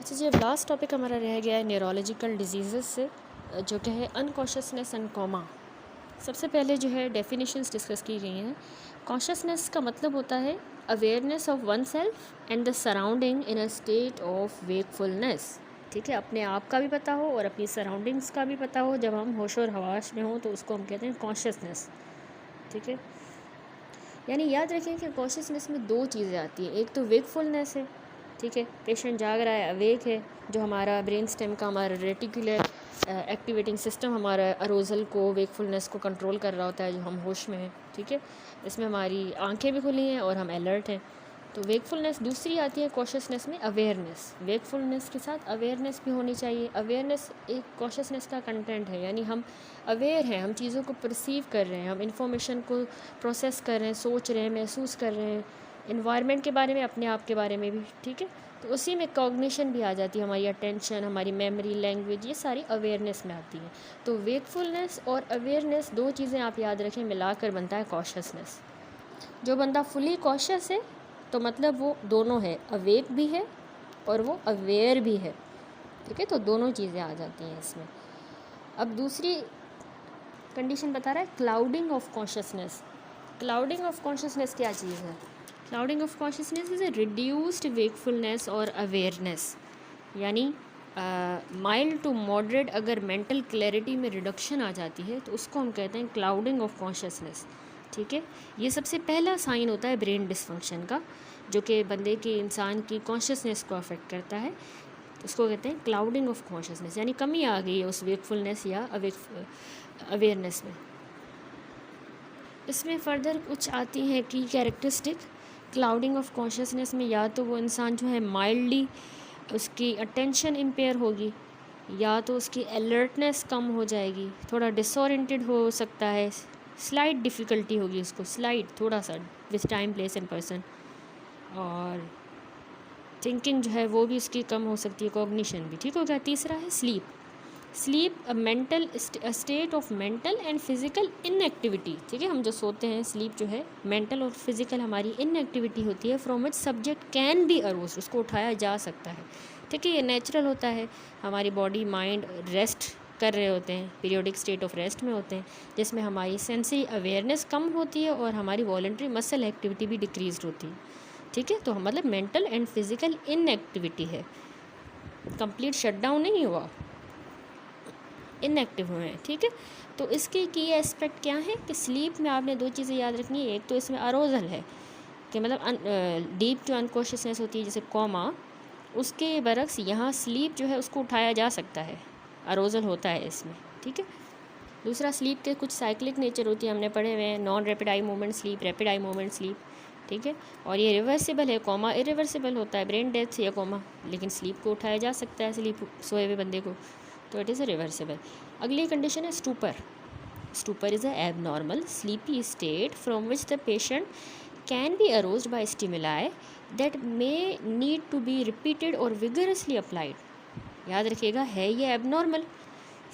अच्छा जी, अब last topic हमारा रह गया है न्यूरोलॉजिकल डिजीज़ से, जो कि है अनकॉन्शियसनेस एंड कोमा। सबसे पहले जो है डेफिनेशंस डिस्कस की गई हैं। कॉन्शियसनेस का मतलब होता है awareness of one self and the surrounding in a state of wakefulness. ठीक है, अपने आप का भी पता हो और अपनी सराउंडिंग्स का भी पता हो। जब हम होश और हवास में हों तो उसको हम कहते हैं कॉन्शियसनेस। ठीक है, यानी याद रखें कि कॉन्शियसनेस में दो चीज़ें आती हैं। एक तो वेकफुलनेस है, ठीक है, पेशेंट जाग रहा है, अवेक है, जो हमारा ब्रेन स्टेम का हमारा रेटिकुलर एक्टिवेटिंग सिस्टम हमारा अरोजल को, वेकफुलनेस को कंट्रोल कर रहा होता है, जो हम होश में हैं। ठीक है, इसमें हमारी आंखें भी खुली हैं और हम अलर्ट हैं। तो वेकफुलनेस। दूसरी आती है कॉन्शियसनेस में अवेयरनेस। वेकफुलनेस के साथ अवेयरनेस भी होनी चाहिए। अवेयरनेस एक कॉन्शियसनेस का कंटेंट है, यानी हम अवेयर हैं, हम चीज़ों को परसीव कर रहे हैं, हम इंफॉर्मेशन को प्रोसेस कर रहे हैं, सोच रहे हैं, महसूस कर रहे हैं, इन्वायरमेंट के बारे में, अपने आप के बारे में भी। ठीक है, तो उसी में कॉग्निशन भी आ जाती है, हमारी अटेंशन, हमारी मेमोरी, लैंग्वेज, ये सारी अवेयरनेस में आती हैं। तो वेकफुलनेस और अवेयरनेस दो चीज़ें आप याद रखें, मिलाकर बनता है कॉन्शियसनेस। जो बंदा फुली कॉन्शियस है तो मतलब वो दोनों है, अवेक भी है और वो अवेयर भी है। ठीक है, तो दोनों चीज़ें आ जाती हैं इसमें। अब दूसरी कंडीशन बता रहा है clouding of consciousness. Clouding of consciousness क्या चीज़ है? Clouding of consciousness is a reduced wakefulness और अवेयरनेस, यानी माइल्ड टू मॉडरेट अगर मेंटल क्लैरिटी में रिडक्शन आ जाती है तो उसको हम कहते हैं क्लाउडिंग ऑफ कॉन्शियसनेस। ठीक है, ये सबसे पहला साइन होता है ब्रेन डिसफंक्शन का, जो कि बंदे के, इंसान की कॉन्शियसनेस को अफेक्ट करता है। तो उसको कहते हैं क्लाउडिंग ऑफ कॉन्शियसनेस, यानी कमी आ गई है उस वेकफुलनेस या अवेयरनेस में। इसमें फ़र्दर कुछ आती हैं की कैरेक्टरिस्टिक क्लाउडिंग ऑफ कॉन्शियसनेस में। या तो वो इंसान जो है माइल्डली उसकी अटेंशन इम्पेयर होगी, या तो उसकी अलर्टनेस कम हो जाएगी, थोड़ा डिसोरिएंटेड हो सकता है, स्लाइट डिफ़िकल्टी होगी उसको, स्लाइट थोड़ा सा, with time place and person. और थिंकिंग जो है वो भी उसकी कम हो सकती है, कॉग्निशन भी। ठीक हो गया। तीसरा है sleep. Sleep a mental state of mental and physical inactivity. ठीक है, हम जो सोते हैं, स्लीप जो है मेंटल और फिज़िकल हमारी इनएक्टिविटी होती है, from which subject can be arose, उसको उठाया जा सकता है। ठीक है, ये नेचुरल होता है, हमारी बॉडी माइंड रेस्ट कर रहे होते हैं, पीरियोडिक स्टेट ऑफ रेस्ट में होते हैं, जिसमें हमारी सेंसरी अवेयरनेस कम होती है और हमारी वॉलंटरी मसल एक्टिविटी भी डिक्रीज होती है। ठीक है, तो मतलब मेंटल एंड फिज़िकल इनएक्टिविटी है, कंप्लीट शटडाउन नहीं हुआ, इनएक्टिव हुए हैं। ठीक है, तो इसके की एस्पेक्ट क्या है कि स्लीप में आपने दो चीज़ें याद रखनी है। एक तो इसमें अरोजल है कि मतलब डीप जो अनकॉन्शियसनेस होती है, जैसे कॉमा, उसके बरक्स यहाँ स्लीप जो है उसको उठाया जा सकता है, अरोजल होता है इसमें। ठीक है, दूसरा स्लीप के कुछ साइक्लिक नेचर होती है, हमने पढ़े हुए हैं, non rapid eye movement sleep, rapid eye movement sleep. ठीक है, और ये रिवर्सिबल है, कॉमा इरिवर्सिबल होता है, ब्रेन डेथ या कॉमा, लेकिन स्लीप को उठाया जा सकता है, स्लीप सोए हुए बंदे को, तो इट इज़ रिवर्सिबल। अगली कंडीशन है stupor. Stupor is a abnormal sleepy state from which the patient can be aroused by stimuli that may need to be repeated और विगरसली अप्लाइड। याद रखिएगा, है ये एबनॉर्मल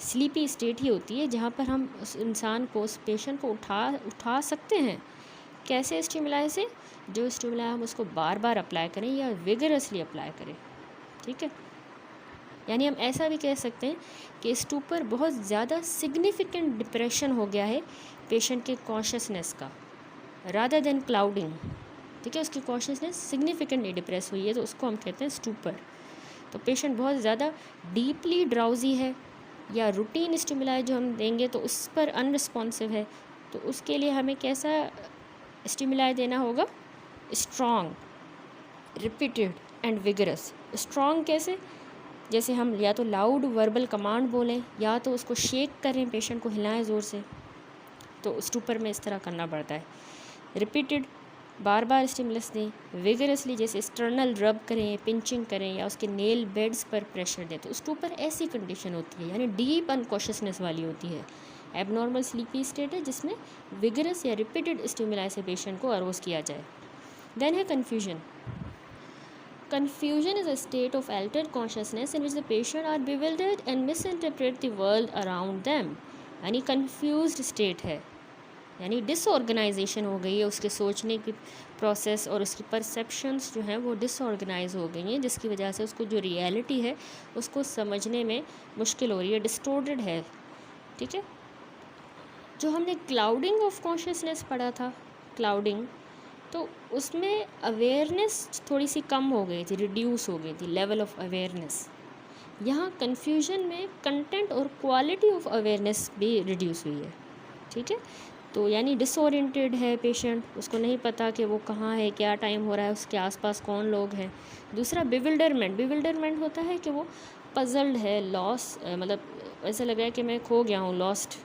स्लीपी स्टेट ही होती है जहाँ पर हम उस इंसान को, उस पेशेंट को उठा सकते हैं। कैसे? स्टिमुलाई से, जो स्टिमुलाई हम उसको बार बार अप्लाई करें या विगरसली अप्लाई करें। ठीक है, यानी हम ऐसा भी कह सकते हैं कि स्टूपर बहुत ज़्यादा सिग्निफिकेंट डिप्रेशन हो गया है पेशेंट के कॉन्शियसनेस का, रादर देन क्लाउडिंग। ठीक है, उसकी कॉन्शियसनेस सिग्निफिकेंटली डिप्रेस हुई है, तो उसको हम कहते हैं स्टूपर। तो पेशेंट बहुत ज़्यादा डीपली ड्राउजी है, या रूटीन स्टिमुलाई जो हम देंगे तो उस पर अनरिस्पॉन्सिव है, तो उसके लिए हमें कैसा स्टिमुलाई देना होगा? Strong, repeated and vigorous. Strong कैसे? जैसे हम या तो लाउड वर्बल कमांड बोलें, या तो उसको शेक करें, पेशेंट को हिलाएं ज़ोर से, तो स्टूपर में इस तरह करना पड़ता है। रिपीटेड, बार बार स्टिमुलस दें। विगरसली, जैसे एक्सटर्नल रब करें, पिंचिंग करें, या उसके नेल बेड्स पर प्रेशर दें, तो स्टूपर ऐसी कंडीशन होती है, यानी डीप अनकॉन्शियसनेस वाली होती है। एबनॉर्मल स्लीपी स्टेट है जिसमें विगरस या रिपीटेड स्टिमुलाई से पेशेंट को अरोज किया जाए। देन है confusion. Confusion is a state of altered consciousness in which the patient are bewildered and misinterpret the world around them, यानी confused state है। यानी डिसऑर्गेनाइजेशन हो गई है, उसके सोचने की प्रोसेस और उसकी परसेप्शंस जो हैं वो डिसऑर्गेनाइज हो गई हैं, जिसकी वजह से उसको जो रियलिटी है उसको समझने में मुश्किल हो रही है, डिस्टोर्टेड है। ठीक है, जो हमने क्लाउडिंग ऑफ कॉन्शियसनेस पढ़ा था, क्लाउडिंग, तो उसमें अवेयरनेस थोड़ी सी कम हो गई थी, रिड्यूस हो गई थी लेवल ऑफ अवेयरनेस। यहाँ कन्फ्यूजन में कंटेंट और क्वालिटी ऑफ अवेयरनेस भी रिड्यूस हुई है। ठीक है, तो यानी डिसओरिएंटेड है पेशेंट, उसको नहीं पता कि वो कहाँ है, क्या टाइम हो रहा है, उसके आसपास कौन लोग हैं। दूसरा बिविल्डरमेंट होता है कि वो पजल्ड है, लॉस, मतलब ऐसा लग रहा है कि मैं खो गया हूँ, lost,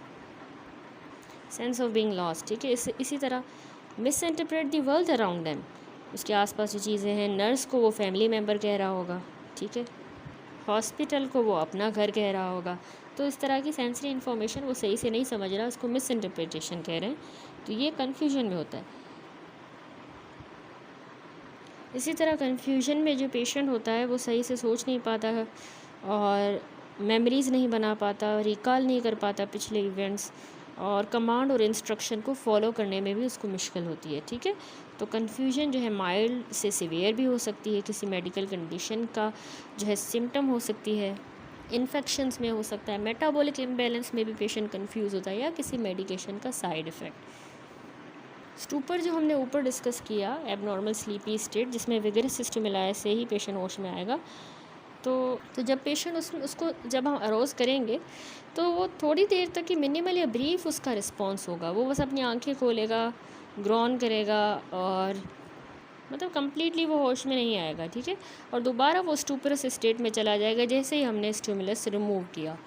sense of being lost. ठीक है, इसी तरह miss interpret the world around them, उसके आसपास जो चीज़ें हैं, नर्स को वो फैमिली मेम्बर कह रहा होगा, ठीक है, हॉस्पिटल को वो अपना घर कह रहा होगा। तो इस तरह की सेंसरी इन्फॉर्मेशन वो सही से नहीं समझ रहा, उसको मिस इंटरप्रिटेशन कह रहे हैं, तो ये कन्फ्यूजन में होता है। इसी तरह कन्फ्यूजन में जो पेशेंट होता है वो सही से सोच नहीं पाता है और मेमोरीज़ नहीं बना पाता, रिकॉल नहीं कर पाता पिछले इवेंट्स, और कमांड और इंस्ट्रक्शन को फॉलो करने में भी उसको मुश्किल होती है। ठीक है, तो कन्फ्यूजन जो है माइल्ड से सीवियर भी हो सकती है, किसी मेडिकल कंडीशन का जो है सिम्टम हो सकती है, इन्फेक्शंस में हो सकता है, मेटाबॉलिक इम्बैलेंस में भी पेशेंट कंफ्यूज होता है, या किसी मेडिकेशन का साइड इफ़ेक्ट। स्टूपर जो हमने ऊपर डिस्कस किया, एबनॉर्मल स्लीपी स्टेट, जिसमें विगरस स्टिमुलाई से ही पेशेंट होश में आएगा। तो जब पेशेंट उसको जब हम अरोज़ करेंगे तो वो थोड़ी देर तक ही मिनिमल या ब्रीफ उसका रिस्पॉन्स होगा, वो बस अपनी आंखें खोलेगा, ग्रॉन करेगा और मतलब कम्प्लीटली वो होश में नहीं आएगा। ठीक है, और दोबारा वो स्टूपरस स्टेट में चला जाएगा जैसे ही हमने स्टिमुलस रिमूव किया।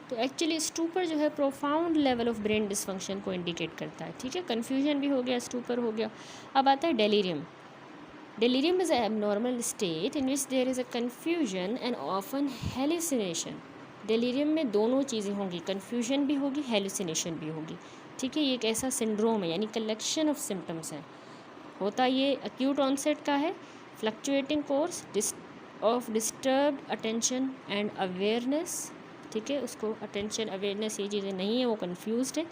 तो एक्चुअली स्टूपर जो है profound level of brain dysfunction को इंडिकेट करता है। ठीक है, कन्फ्यूजन भी हो गया, स्टूपर हो गया। अब आता है delirium. Delirium is an abnormal state in which there is a confusion and often hallucination. Delirium में दोनों चीज़ें होंगी, कन्फ्यूजन भी होगी, हेलुसिनेशन भी होगी। ठीक है, ये एक ऐसा सिंड्रोम है, यानी कलेक्शन ऑफ सिम्टम्स है। होता ये एक्यूट ऑनसेट का है, fluctuating course of disturbed attention and awareness. ठीक है, उसको अटेंशन अवेयरनेस ये चीज़ें नहीं है, वो कन्फ्यूज्ड है,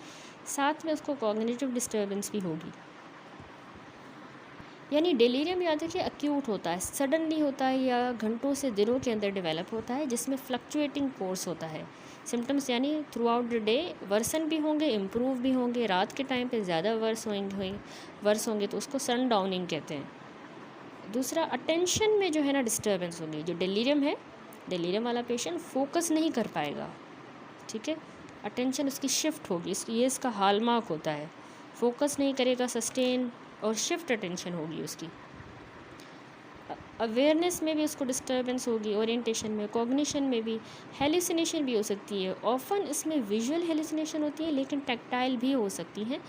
साथ में उसको कॉग्निटिव डिस्टर्बेंस भी होगी। यानी डेलीरियम याद है कि एक्यूट होता है, सडनली होता है या घंटों से दिनों के अंदर डेवलप होता है, जिसमें फ्लक्चुएटिंग कोर्स होता है। सिम्टम्स यानी throughout the day worsen भी होंगे, इम्प्रूव भी होंगे, रात के टाइम पे ज़्यादा वर्स होंगे तो उसको सन डाउनिंग कहते हैं। दूसरा, अटेंशन में जो है ना डिस्टर्बेंस होगी। जो डेलीरियम है, डेलीरियम वाला पेशेंट फोकस नहीं कर पाएगा। ठीक है, अटेंशन उसकी शिफ्ट होगी, ये इसका हॉलमार्क होता है, फोकस नहीं करेगा सस्टेन, और शिफ्ट अटेंशन होगी उसकी। अवेयरनेस में भी उसको डिस्टर्बेंस होगी, ओरिएंटेशन में, कॉग्निशन में भी, हेलुसिनेशन भी हो सकती है। ऑफन इसमें विजुअल हेलुसिनेशन होती है, लेकिन टैक्टाइल भी हो सकती हैं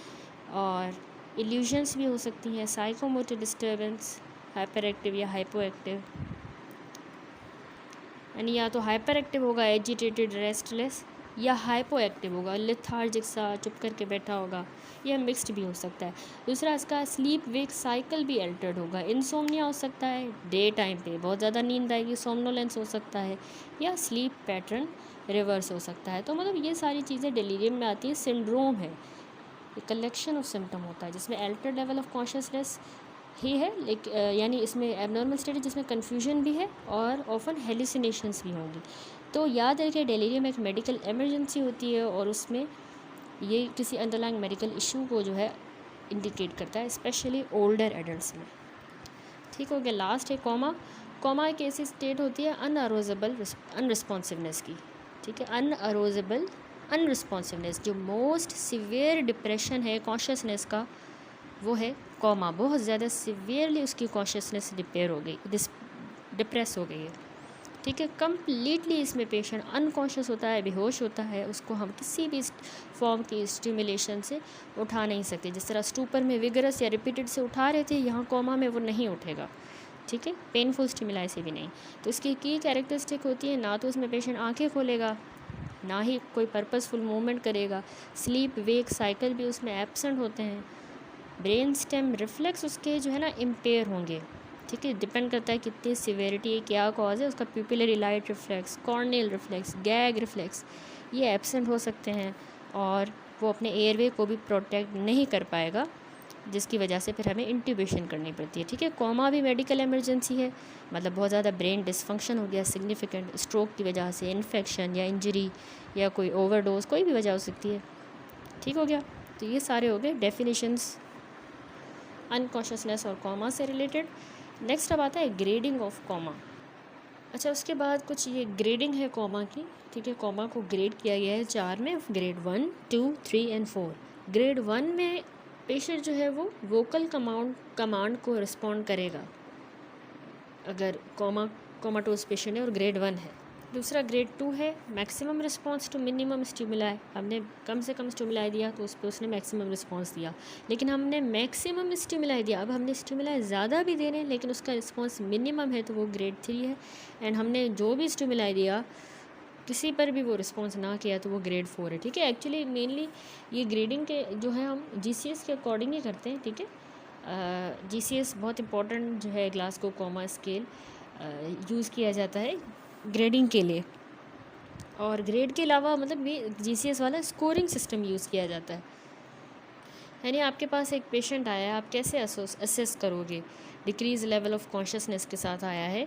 और इल्यूजन्स भी हो सकती हैं। साइकोमोटर डिस्टर्बेंस, हाइपर एक्टिव या हाइपो एक्टिव, यानी या तो हाइपर एक्टिव होगा एजिटेटेड रेस्टलेस, या हाइपो एक्टिव होगा लेथार्जिक सा चुप करके बैठा होगा, यह मिक्स्ड भी हो सकता है। दूसरा, इसका स्लीप वेक साइकिल भी अल्टर्ड होगा, इंसोम्निया हो सकता है, डे टाइम पे बहुत ज़्यादा नींद आएगी, सोमनोलेंस हो सकता है, या स्लीप पैटर्न रिवर्स हो सकता है। तो मतलब ये सारी चीज़ें डेलीरियम में आती हैं। सिंड्रोम है, एक कलेक्शन ऑफ सिम्टम होता है जिसमें अल्टर्ड लेवल ऑफ कॉन्शियसनेस ही है, यानी इसमें एबनॉर्मल स्टेट है जिसमें कन्फ्यूजन भी है और ऑफन हेलुसिनेशंस भी होंगी। तो याद रखिए डेलीरियम एक मेडिकल इमरजेंसी होती है और उसमें ये किसी अंडरलाइंग मेडिकल इशू को जो है इंडिकेट करता है, स्पेशली ओल्डर एडल्ट्स में। ठीक हो गया। लास्ट है कोमा। कोमा एक ऐसी स्टेट होती है अनअरोजेबल अनरिस्पॉन्सिवनेस की। ठीक है, अनअरोजेबल अनरिस्पॉन्सिवनेस, जो मोस्ट सिवियर डिप्रेशन है कॉन्शियसनेस का, वो है कोमा। बहुत ज़्यादा सिवियरली उसकी कॉन्शियसनेस डिप्रेस हो गई है। ठीक है, कम्प्लीटली इसमें पेशेंट अनकॉन्शियस होता है, बेहोश होता है, उसको हम किसी भी फॉर्म की स्टिमुलेशन से उठा नहीं सकते। जिस तरह स्टूपर में विगरस या रिपीटेड से उठा रहे थे, यहाँ कोमा में वो नहीं उठेगा। ठीक है, पेनफुल स्टिमुलाई से भी नहीं। तो इसकी की कैरेक्टरिस्टिक होती है, ना तो उसमें पेशेंट आंखें खोलेगा, ना ही कोई पर्पसफुल मूवमेंट करेगा, स्लीप वेक साइकिल भी उसमें एब्सेंट होते हैं, ब्रेन स्टेम रिफ्लेक्स उसके जो है ना इम्पेयर होंगे। ठीक है, डिपेंड करता है कितनी सिवेरिटी है, क्या कॉज है, उसका pupillary light reflex, corneal reflex, gag reflex, ये एब्सेंट हो सकते हैं। और वो अपने एयरवे को भी प्रोटेक्ट नहीं कर पाएगा, जिसकी वजह से फिर हमें इंट्यूबेशन करनी पड़ती है। ठीक है, कोमा भी मेडिकल इमरजेंसी है, मतलब बहुत ज़्यादा ब्रेन डिसफंक्शन हो गया सिग्निफिकेंट स्ट्रोक की वजह से, इन्फेक्शन या इंजरी या कोई ओवरडोज, कोई भी वजह हो सकती है। ठीक हो गया, तो ये सारे हो गए डेफिनेशंस अनकॉन्शियसनेस और कोमा से रिलेटेड। नेक्स्ट अब आता है ग्रेडिंग ऑफ कोमा। अच्छा, उसके बाद कुछ ये ग्रेडिंग है कोमा की। ठीक है, कोमा को ग्रेड किया गया है 4 में, ग्रेड 1, 2, 3 एंड 4। ग्रेड 1 में पेशेंट जो है वो वोकल कमांड को रिस्पॉन्ड करेगा अगर कोमाटोज पेशेंट है और ग्रेड 1 है। दूसरा ग्रेड 2 है maximum response to minimum stimuli. हमने कम से कम स्टिमुलाई दिया तो उस पर उसने मैक्सिमम रिस्पॉन्स दिया, लेकिन हमने मैक्सिमम स्टिमुलाई दिया, अब हमने स्टिमुलाई ज़्यादा भी दे रहे हैं लेकिन उसका रिस्पॉन्स मिनिमम है, तो वो ग्रेड 3 है। एंड हमने जो भी स्टिमुलाई दिया किसी पर भी वो रिस्पॉन्स ना किया तो वो ग्रेड 4 है। ठीक है, एक्चुअली मेनली ये ग्रेडिंग के जो है हम GCS के अकॉर्डिंग ही करते हैं। ठीक है, GCS बहुत इंपॉर्टेंट जो है, ग्लासगो कोमा स्केल यूज़ किया जाता है ग्रेडिंग के लिए। और ग्रेड के अलावा मतलब ये GCS वाला स्कोरिंग सिस्टम यूज़ किया जाता है। यानी आपके पास एक पेशेंट आया है, आप कैसे असेस करोगे? डिक्रीज लेवल ऑफ कॉन्शियसनेस के साथ आया है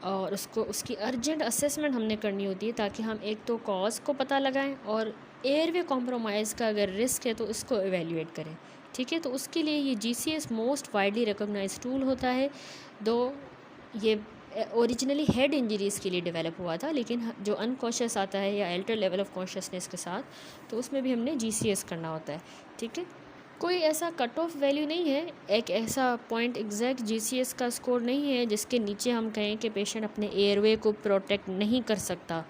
और उसकी अर्जेंट असेसमेंट हमने करनी होती है, ताकि हम एक तो कॉज को पता लगाएं और एयरवे कॉम्प्रोमाइज़ का अगर रिस्क है तो इसको एवेल्यूएट करें। ठीक है, तो उसके लिए ये GCS most widely recognised tool होता है। दो ये ओरिजिनली हेड इंजरीज़ के लिए डेवलप हुआ था, लेकिन जो अनकॉन्शियस आता है या अल्टर लेवल ऑफ कॉन्शियसनेस के साथ, तो उसमें भी हमने GCS करना होता है। ठीक है, कोई ऐसा कट ऑफ वैल्यू नहीं है, एक ऐसा पॉइंट एग्जैक्ट GCS का स्कोर नहीं है जिसके नीचे हम कहें कि पेशेंट अपने एयरवे को प्रोटेक्ट नहीं कर सकता,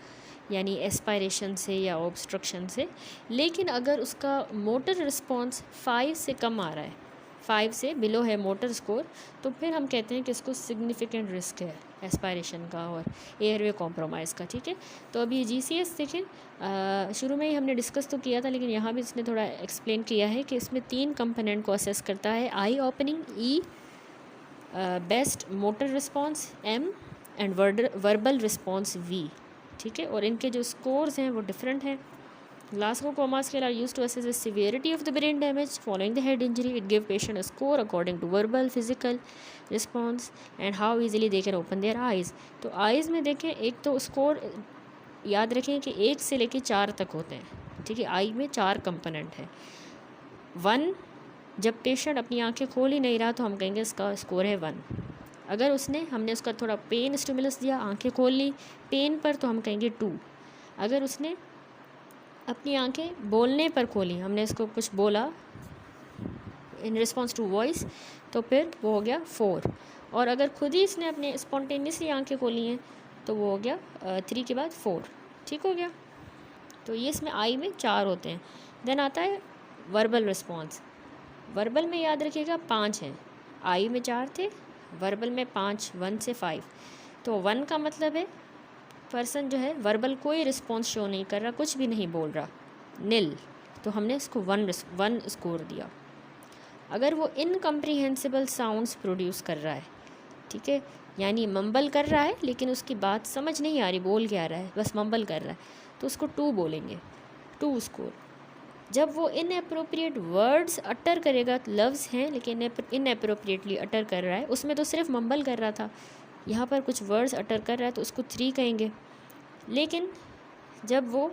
यानी एस्पायरेशन से या ऑब्स्ट्रक्शन से। लेकिन अगर उसका मोटर रिस्पॉन्स 5 से कम आ रहा है, 5 से बिलो है मोटर स्कोर, तो फिर हम कहते हैं कि इसको सिग्निफिकेंट रिस्क है एस्पायरेशन का और एयरवे कॉम्प्रोमाइज़ का। ठीक है, तो अब ये GCS देखें, शुरू में ही हमने डिस्कस तो किया था, लेकिन यहाँ भी इसने थोड़ा एक्सप्लेन किया है कि इसमें 3 कंपोनेंट को असेस करता है, eye opening E, best motor response M and verbal response V। ठीक है, और इनके जो स्कोर्स हैं वो डिफरेंट हैं। Glasgow Coma Scale are used to assess the severity of the brain damage following the head injury. It gives patient a score according to verbal, physical response and how easily they can open their eyes. तो eyes में देखें, एक तो score याद रखें कि 1 से लेके 4 तक होते हैं। ठीक है, आई में 4 कंपोनेंट है। 1, जब पेशेंट अपनी आंखें खोल ही नहीं रहा तो हम कहेंगे इसका स्कोर है 1। अगर हमने उसका थोड़ा पेन स्टिमुलस दिया, आंखें खोल ली पेन पर, तो हम कहेंगे 2। अगर उसने अपनी आंखें बोलने पर खोली, हमने इसको कुछ बोला इन रिस्पॉन्स टू वॉइस, तो फिर वो हो गया 4। और अगर खुद ही इसने अपने स्पॉन्टेनियसली आंखें खोली हैं तो वो हो गया 3 के बाद 4। ठीक हो गया, तो ये इसमें आई में 4 होते हैं। देन आता है वर्बल रिस्पॉन्स। वर्बल में याद रखिएगा 5 हैं, आई में 4 थे, वर्बल में 5, 1 से 5। तो 1 का मतलब है पर्सन जो है वर्बल कोई रिस्पॉन्स शो नहीं कर रहा, कुछ भी नहीं बोल रहा, नील, तो हमने इसको 1 स्कोर दिया। अगर वो इनकम्प्रीहेंसिबल साउंड्स प्रोड्यूस कर रहा है, ठीक है, यानी मम्बल कर रहा है लेकिन उसकी बात समझ नहीं आ रही, बोल क्या रहा है, बस मम्बल कर रहा है, तो उसको 2 बोलेंगे, 2 स्कोर। जब वो इनअप्रोप्रिएट वर्ड्स अटर करेगा, लफ्ज़ हैं लेकिन इनअप्रोप्रिएटली अटर कर रहा है, उसमें तो सिर्फ मम्बल कर रहा था, यहाँ पर कुछ वर्ड्स अटर कर रहा है तो उसको 3 कहेंगे। लेकिन जब वो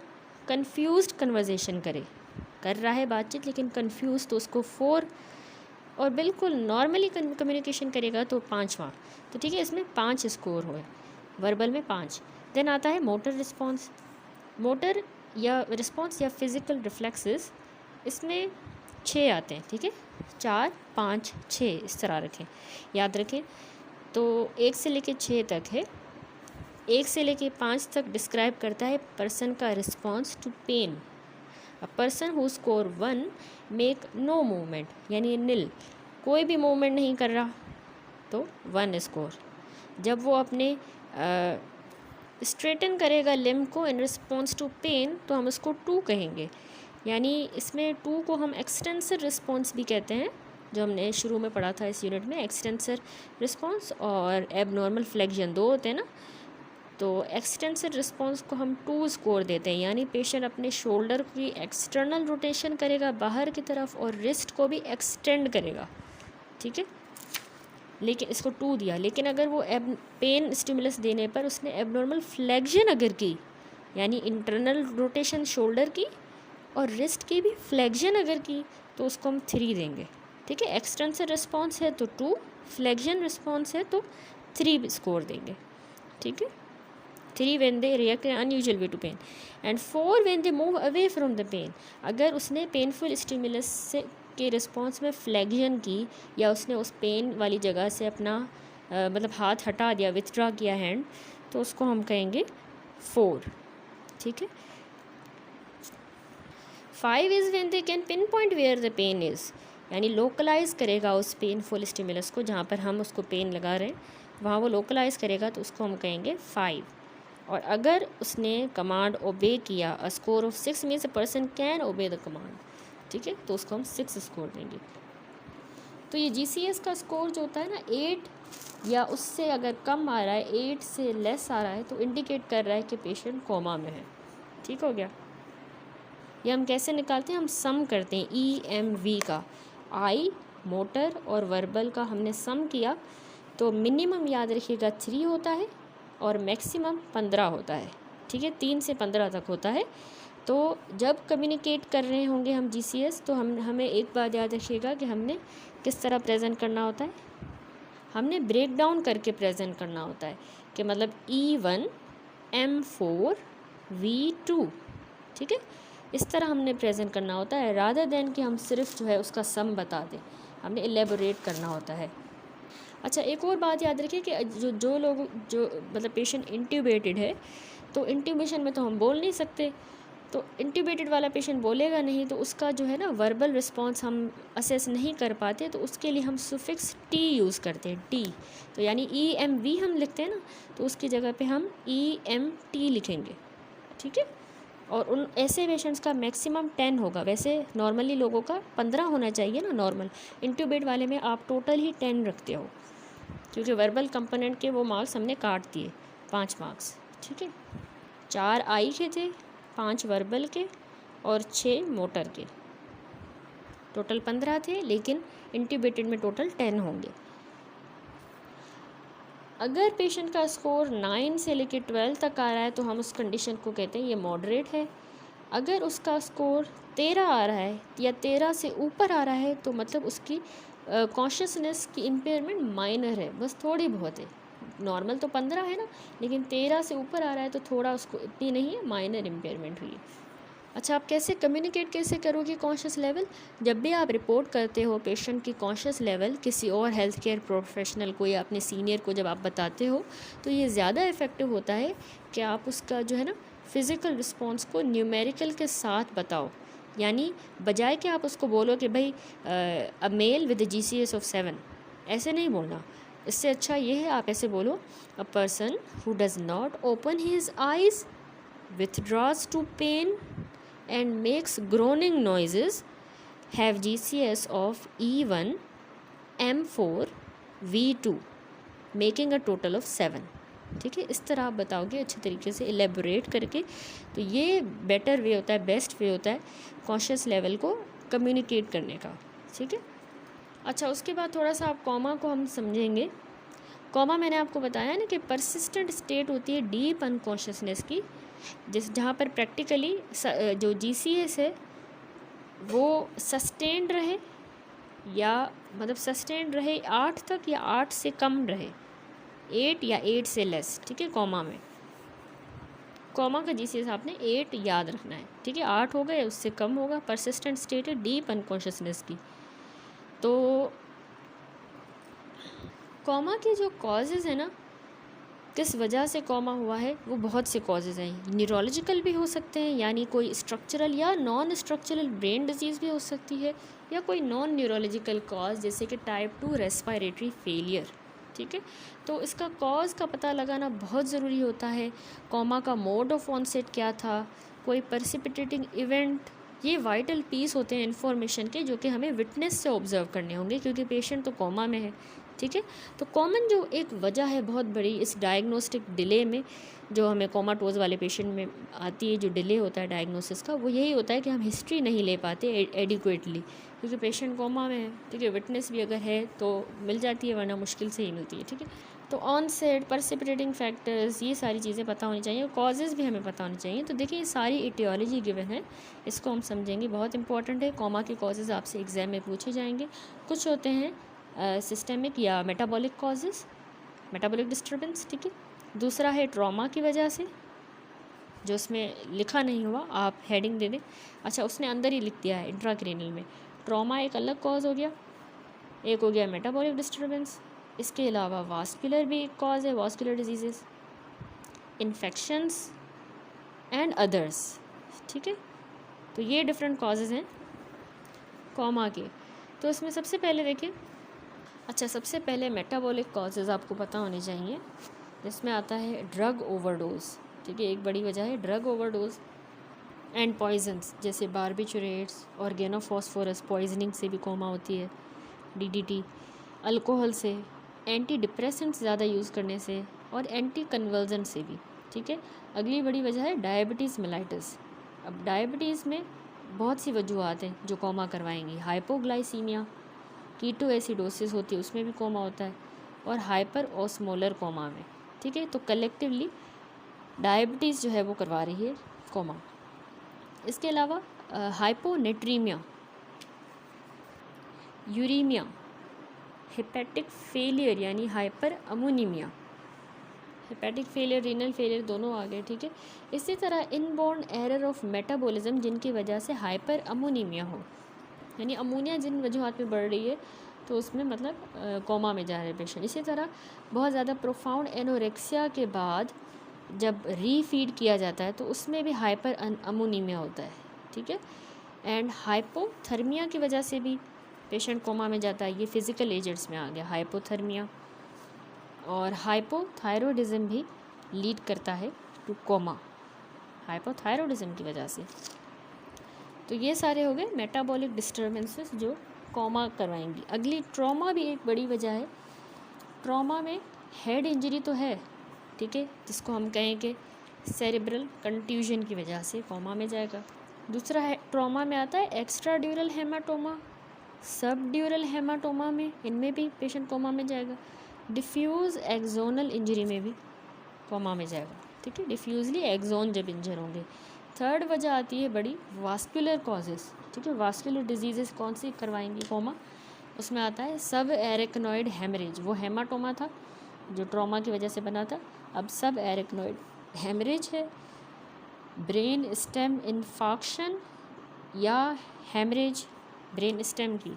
कंफ्यूज्ड कन्वर्जेशन कर रहा है बातचीत लेकिन कंफ्यूज, तो उसको 4, और बिल्कुल नॉर्मली कम्युनिकेशन करेगा तो 5वां। तो ठीक है, इसमें 5 स्कोर हुए, वर्बल में 5। देन आता है मोटर रिस्पॉन्स। मोटर या रिस्पॉन्स या फिज़िकल रिफ्लेक्सेस, इसमें 6 आते हैं। ठीक है, 4, 5, 6 इस तरह रखें, याद रखें। तो 1 से लेके 6 तक है। 1 से लेके 5 तक डिस्क्राइब करता है पर्सन का response to pain. A person who score 1 make no movement, यानी नील, कोई भी मूवमेंट नहीं कर रहा, तो 1 स्कोर। जब वो अपने स्ट्रेटन करेगा लिम्ब को इन रिस्पॉन्स टू पेन, तो हम उसको 2 कहेंगे। यानी इसमें 2 को हम एक्सटेंसिव रिस्पॉन्स भी कहते हैं, जो हमने शुरू में पढ़ा था इस यूनिट में। एक्सटेंसर रिस्पॉन्स और एबनॉर्मल फ्लेक्शन 2 होते हैं ना, तो एक्सटेंसिव रिस्पॉन्स को हम 2 स्कोर देते हैं, यानी पेशेंट अपने शोल्डर की एक्सटर्नल रोटेशन करेगा बाहर की तरफ और रिस्ट को भी एक्सटेंड करेगा, ठीक है, लेकिन इसको 2 दिया। लेकिन अगर वो पेन स्टिमुलस देने पर उसने एबनॉर्मल फ्लेक्शन अगर की, यानी इंटरनल रोटेशन शोल्डर की और रिस्ट की भी फ्लेक्शन अगर की, तो उसको हम 3 देंगे, ठीक है। एक्सटेंसिव रिस्पॉन्स है तो 2, फ्लेक्शन रिस्पॉन्स है तो 3 स्कोर देंगे, ठीक है। 3 when they react in unusual way to pain and 4 when they move away from the pain। अगर उसने पेनफुल स्टिमुलस से के रिस्पॉन्स में फ्लेक्शन की या उसने उस पेन वाली जगह से अपना मतलब हाथ हटा दिया, विथड्रॉ किया हैंड, तो उसको हम कहेंगे 4, ठीक है। 5 is when they can pinpoint where the pain is, यानी लोकलाइज करेगा उस पेनफुल स्टिमुलस को, जहाँ पर हम उसको पेन लगा रहे हैं वहाँ वो लोकलाइज करेगा, तो उसको हम कहेंगे 5। और अगर उसने कमांड ओबे किया, a score of 6 means a person can obey the command, ठीक है, तो उसको हम 6 स्कोर देंगे। तो ये GCS का स्कोर जो होता है ना 8 या उससे अगर कम आ रहा है, 8 से लेस आ रहा है, तो इंडिकेट कर रहा है कि पेशेंट कोमा में है, ठीक हो गया। ये हम कैसे निकालते हैं, हम सम करते हैं EMV का, आई मोटर और वर्बल का हमने सम किया, तो मिनिमम याद रखिएगा 3 होता है और मैक्सिमम 15 होता है, ठीक है, 3 से 15 तक होता है। तो जब कम्युनिकेट कर रहे होंगे हम GCS, तो हमें एक बात याद रखिएगा कि हमने किस तरह प्रेजेंट करना होता है, हमने ब्रेक डाउन करके प्रेजेंट करना होता है कि मतलब E1 M4 V2, ठीक है, इस तरह हमने प्रेजेंट करना होता है, रादर देन कि हम सिर्फ जो है उसका सम बता दें, हमने एलेबोरेट करना होता है। अच्छा, एक और बात याद रखिए कि जो लोग मतलब पेशेंट इंट्यूबेटेड है, तो इंट्यूबेशन में तो हम बोल नहीं सकते, तो इंट्यूबेटेड वाला पेशेंट बोलेगा नहीं, तो उसका जो है ना वर्बल रिस्पॉन्स हम असेस नहीं कर पाते, तो उसके लिए हम सुफिक्स टी यूज़ करते हैं, टी। तो यानी EMV हम लिखते हैं ना, तो उसकी जगह पे हम EMT लिखेंगे, ठीक है। और उन ऐसे पेशेंट्स का मैक्सिमम 10 होगा, वैसे नॉर्मली लोगों का 15 होना चाहिए ना नॉर्मल, इंट्यूबेट वाले में आप टोटल ही 10 रखते हो, क्योंकि वर्बल कंपोनेंट के वो मार्क्स हमने काट दिए, 5 मार्क्स, ठीक है। 4 आई के थे, 5 वर्बल के और 6 मोटर के, टोटल 15 थे, लेकिन इंट्यूबेटेड में टोटल 10 होंगे। अगर पेशेंट का स्कोर 9 से लेकर 12 तक आ रहा है, तो हम उस कंडीशन को कहते हैं ये मॉडरेट है। अगर उसका स्कोर 13 आ रहा है या 13 से ऊपर आ रहा है, तो मतलब उसकी कॉन्शियसनेस की इम्पेयरमेंट माइनर है, बस थोड़ी बहुत है। नॉर्मल तो 15 है ना, लेकिन 13 से ऊपर आ रहा है तो थोड़ा उसको इतनी नहीं है, माइनर इम्पेयरमेंट हुई है। अच्छा, आप कम्युनिकेट कैसे करोगे कॉन्शियस लेवल? जब भी आप रिपोर्ट करते हो पेशेंट की कॉन्शियस लेवल किसी और हेल्थ केयर प्रोफेशनल को या अपने सीनियर को जब आप बताते हो, तो ये ज़्यादा इफ़ेक्टिव होता है कि आप उसका जो है ना फिज़िकल रिस्पॉन्स को न्यूमेरिकल के साथ बताओ, यानी बजाय कि आप उसको बोलो कि भाई अ मेल विद GCS ऑफ 7, ऐसे नहीं बोलना। इससे अच्छा ये है आप ऐसे बोलो, अ person who does not open his eyes, withdraws to pain and makes groaning noises have GCS of E1 M4 V2 making a total of 7, ठीक है। इस तरह आप बताओगे अच्छे तरीके से एलेबोरेट करके, तो ये बेटर वे होता है, बेस्ट वे होता है कॉन्शियस लेवल को कम्युनिकेट करने का, ठीक है। अच्छा, उसके बाद थोड़ा सा आप कॉमा को हम समझेंगे। कॉमा मैंने आपको बताया ना कि परसिस्टेंट स्टेट होती है डीप अनकॉन्शियसनेस की, जहाँ पर प्रैक्टिकली जो GCS है वो सस्टेन्ड रहे, या मतलब सस्टेन्ड रहे 8 तक या 8 से कम रहे, 8 या 8 से लेस, ठीक है। कॉमा में कॉमा का GCS आपने 8 याद रखना है, ठीक है। 8 हो गए, उससे कम होगा, परसिस्टेंट स्टेट है डीप अनकॉन्शियसनेस की। तो कॉमा के जो कॉजेज़ है ना, किस वजह से कॉमा हुआ है, वो बहुत से कॉजेज़ हैं। न्यूरोलॉजिकल भी हो सकते हैं, यानी कोई स्ट्रक्चरल या नॉन स्ट्रक्चरल ब्रेन डिजीज़ भी हो सकती है, या कोई नॉन न्यूरोलॉजिकल कॉज जैसे कि टाइप 2 रेस्पिरेटरी फेलियर, ठीक है। तो इसका कॉज का पता लगाना बहुत ज़रूरी होता है। कॉमा का मोड ऑफ ऑनसेट क्या था, कोई प्रेसिपिटेटिंग इवेंट, ये वाइटल पीस होते हैं इन्फॉर्मेशन के, जो कि हमें विटनेस से ऑब्जर्व करने होंगे, क्योंकि पेशेंट तो कॉमा में है, ठीक है। तो कॉमन जो एक वजह है बहुत बड़ी इस डायग्नोस्टिक डिले में, जो हमें कोमाटोज वाले पेशेंट में आती है, जो डिले होता है डायग्नोसिस का, वो यही होता है कि हम हिस्ट्री नहीं ले पाते एडिक्वेटली, क्योंकि पेशेंट कोमा में है, ठीक है। विटनेस भी अगर है तो मिल जाती है, वरना मुश्किल से ही मिलती है, ठीक है। तो ऑनसेट, परसिपिटेटिंग फैक्टर्स, ये सारी चीज़ें पता होनी चाहिए, और कॉजेज़ भी हमें पता होनी चाहिए। तो देखिए ये सारी इटियोलॉजी गिवन है, इसको हम समझेंगे, बहुत इंपॉर्टेंट है। कोमा के कॉजेज़ आपसे एग्जाम में पूछे जाएंगे। कुछ होते हैं सिस्टेमिक या मेटाबॉलिक कॉजेज़, मेटाबॉलिक डिस्टर्बेंस, ठीक है। दूसरा है ट्रॉमा की वजह से, जो उसमें लिखा नहीं हुआ, आप हेडिंग दे दें। अच्छा, उसने अंदर ही लिख दिया है इंट्राक्रेनियल में। ट्रॉमा एक अलग कॉज हो गया, एक हो गया मेटाबॉलिक डिस्टर्बेंस। इसके अलावा वास्कुलर भी एक कॉज है, vascular diseases, infections and others, ठीक है। तो ये डिफरेंट कॉजेज़ हैं कोमा के। तो इसमें सबसे पहले देखिए, अच्छा सबसे पहले मेटाबॉलिक कॉजेज़ आपको पता होने चाहिए, जिसमें आता है ड्रग ओवरडोज, ठीक है। एक बड़ी वजह है ड्रग ओवरडोज एंड पॉइजन्स, जैसे बारबिचुरेट्स, ऑर्गेनोफॉस्फोरस पॉइजनिंग से भी कोमा होती है, DDT, अल्कोहल से, एंटी डिप्रेसेंट्स ज़्यादा यूज़ करने से, और एंटी कन्वर्जन से भी, ठीक है। अगली बड़ी वजह है डायबिटीज़ मेलाइटिस। अब डायबिटीज़ में बहुत सी वजूहत हैं जो कोमा करवाएंगी। हाइपोग्लाइसीमिया, कीटो एसिडोसिस होती है, उसमें भी कोमा होता है, और हाइपर ओस्मोलर कोमा में, ठीक है। तो कलेक्टिवली डायबिटीज़ जो है वो करवा रही है कोमा। इसके अलावा हाइपोनेट्रीमिया, यूरीमिया, हेपेटिक फेलियर यानी hyperammonemia, hepatic failure, renal failure दोनों आ गए, ठीक है। इसी तरह इनबॉर्न एरर ऑफ मेटाबॉलिज्म, जिनकी वजह से हाइपर अमोनीमिया हो, यानी अमोनिया जिन वजूहत में बढ़ रही है, तो उसमें मतलब कोमा में जा रहे पेशेंट। इसी तरह बहुत ज़्यादा प्रोफाउंड एनोरेक्सिया के बाद जब रीफीड किया जाता है, तो उसमें भी हाइपर अमोनीमिया होता है, ठीक है। एंड हाइपोथर्मिया की वजह से भी पेशेंट कोमा में जाता है। ये फिज़िकल एजेंट्स में आ गया हाइपोथर्मिया, और हाइपोथायरॉयडिज्म भी लीड करता है टू कोमा, हाइपोथायरॉयडिज्म की वजह से। तो ये सारे हो गए मेटाबॉलिक डिस्टर्बेंसेस जो कोमा करवाएंगी। अगली ट्रॉमा भी एक बड़ी वजह है। ट्रॉमा में हेड इंजरी तो है, ठीक है, जिसको हम कहें कि सेरेब्रल कंट्यूजन की वजह से कोमा में जाएगा। दूसरा है ट्रॉमा में आता है एक्स्ट्रा ड्यूरल हेमाटोमा, सब ड्यूरल हेमाटोमा में, इनमें भी पेशेंट कोमा में जाएगा। डिफ्यूज़ एक्सोनल इंजरी में भी कोमा में जाएगा, ठीक है, डिफ्यूजली एक्सोन जब इंजर होंगे। थर्ड वजह आती है बड़ी वास्कुलर कॉजेज़, ठीक है। वास्कुलर डिजीज़ेस कौन सी करवाएंगी कोमा, उसमें आता है सब एरेक्नॉइड हेमरेज, वो हेमाटोमा था जो ट्रॉमा की वजह से बना था, अब सब एरेक्नॉइड हेमरेज है। ब्रेन स्टेम इन्फाक्शन या हेमरेज ब्रेन स्टेम की,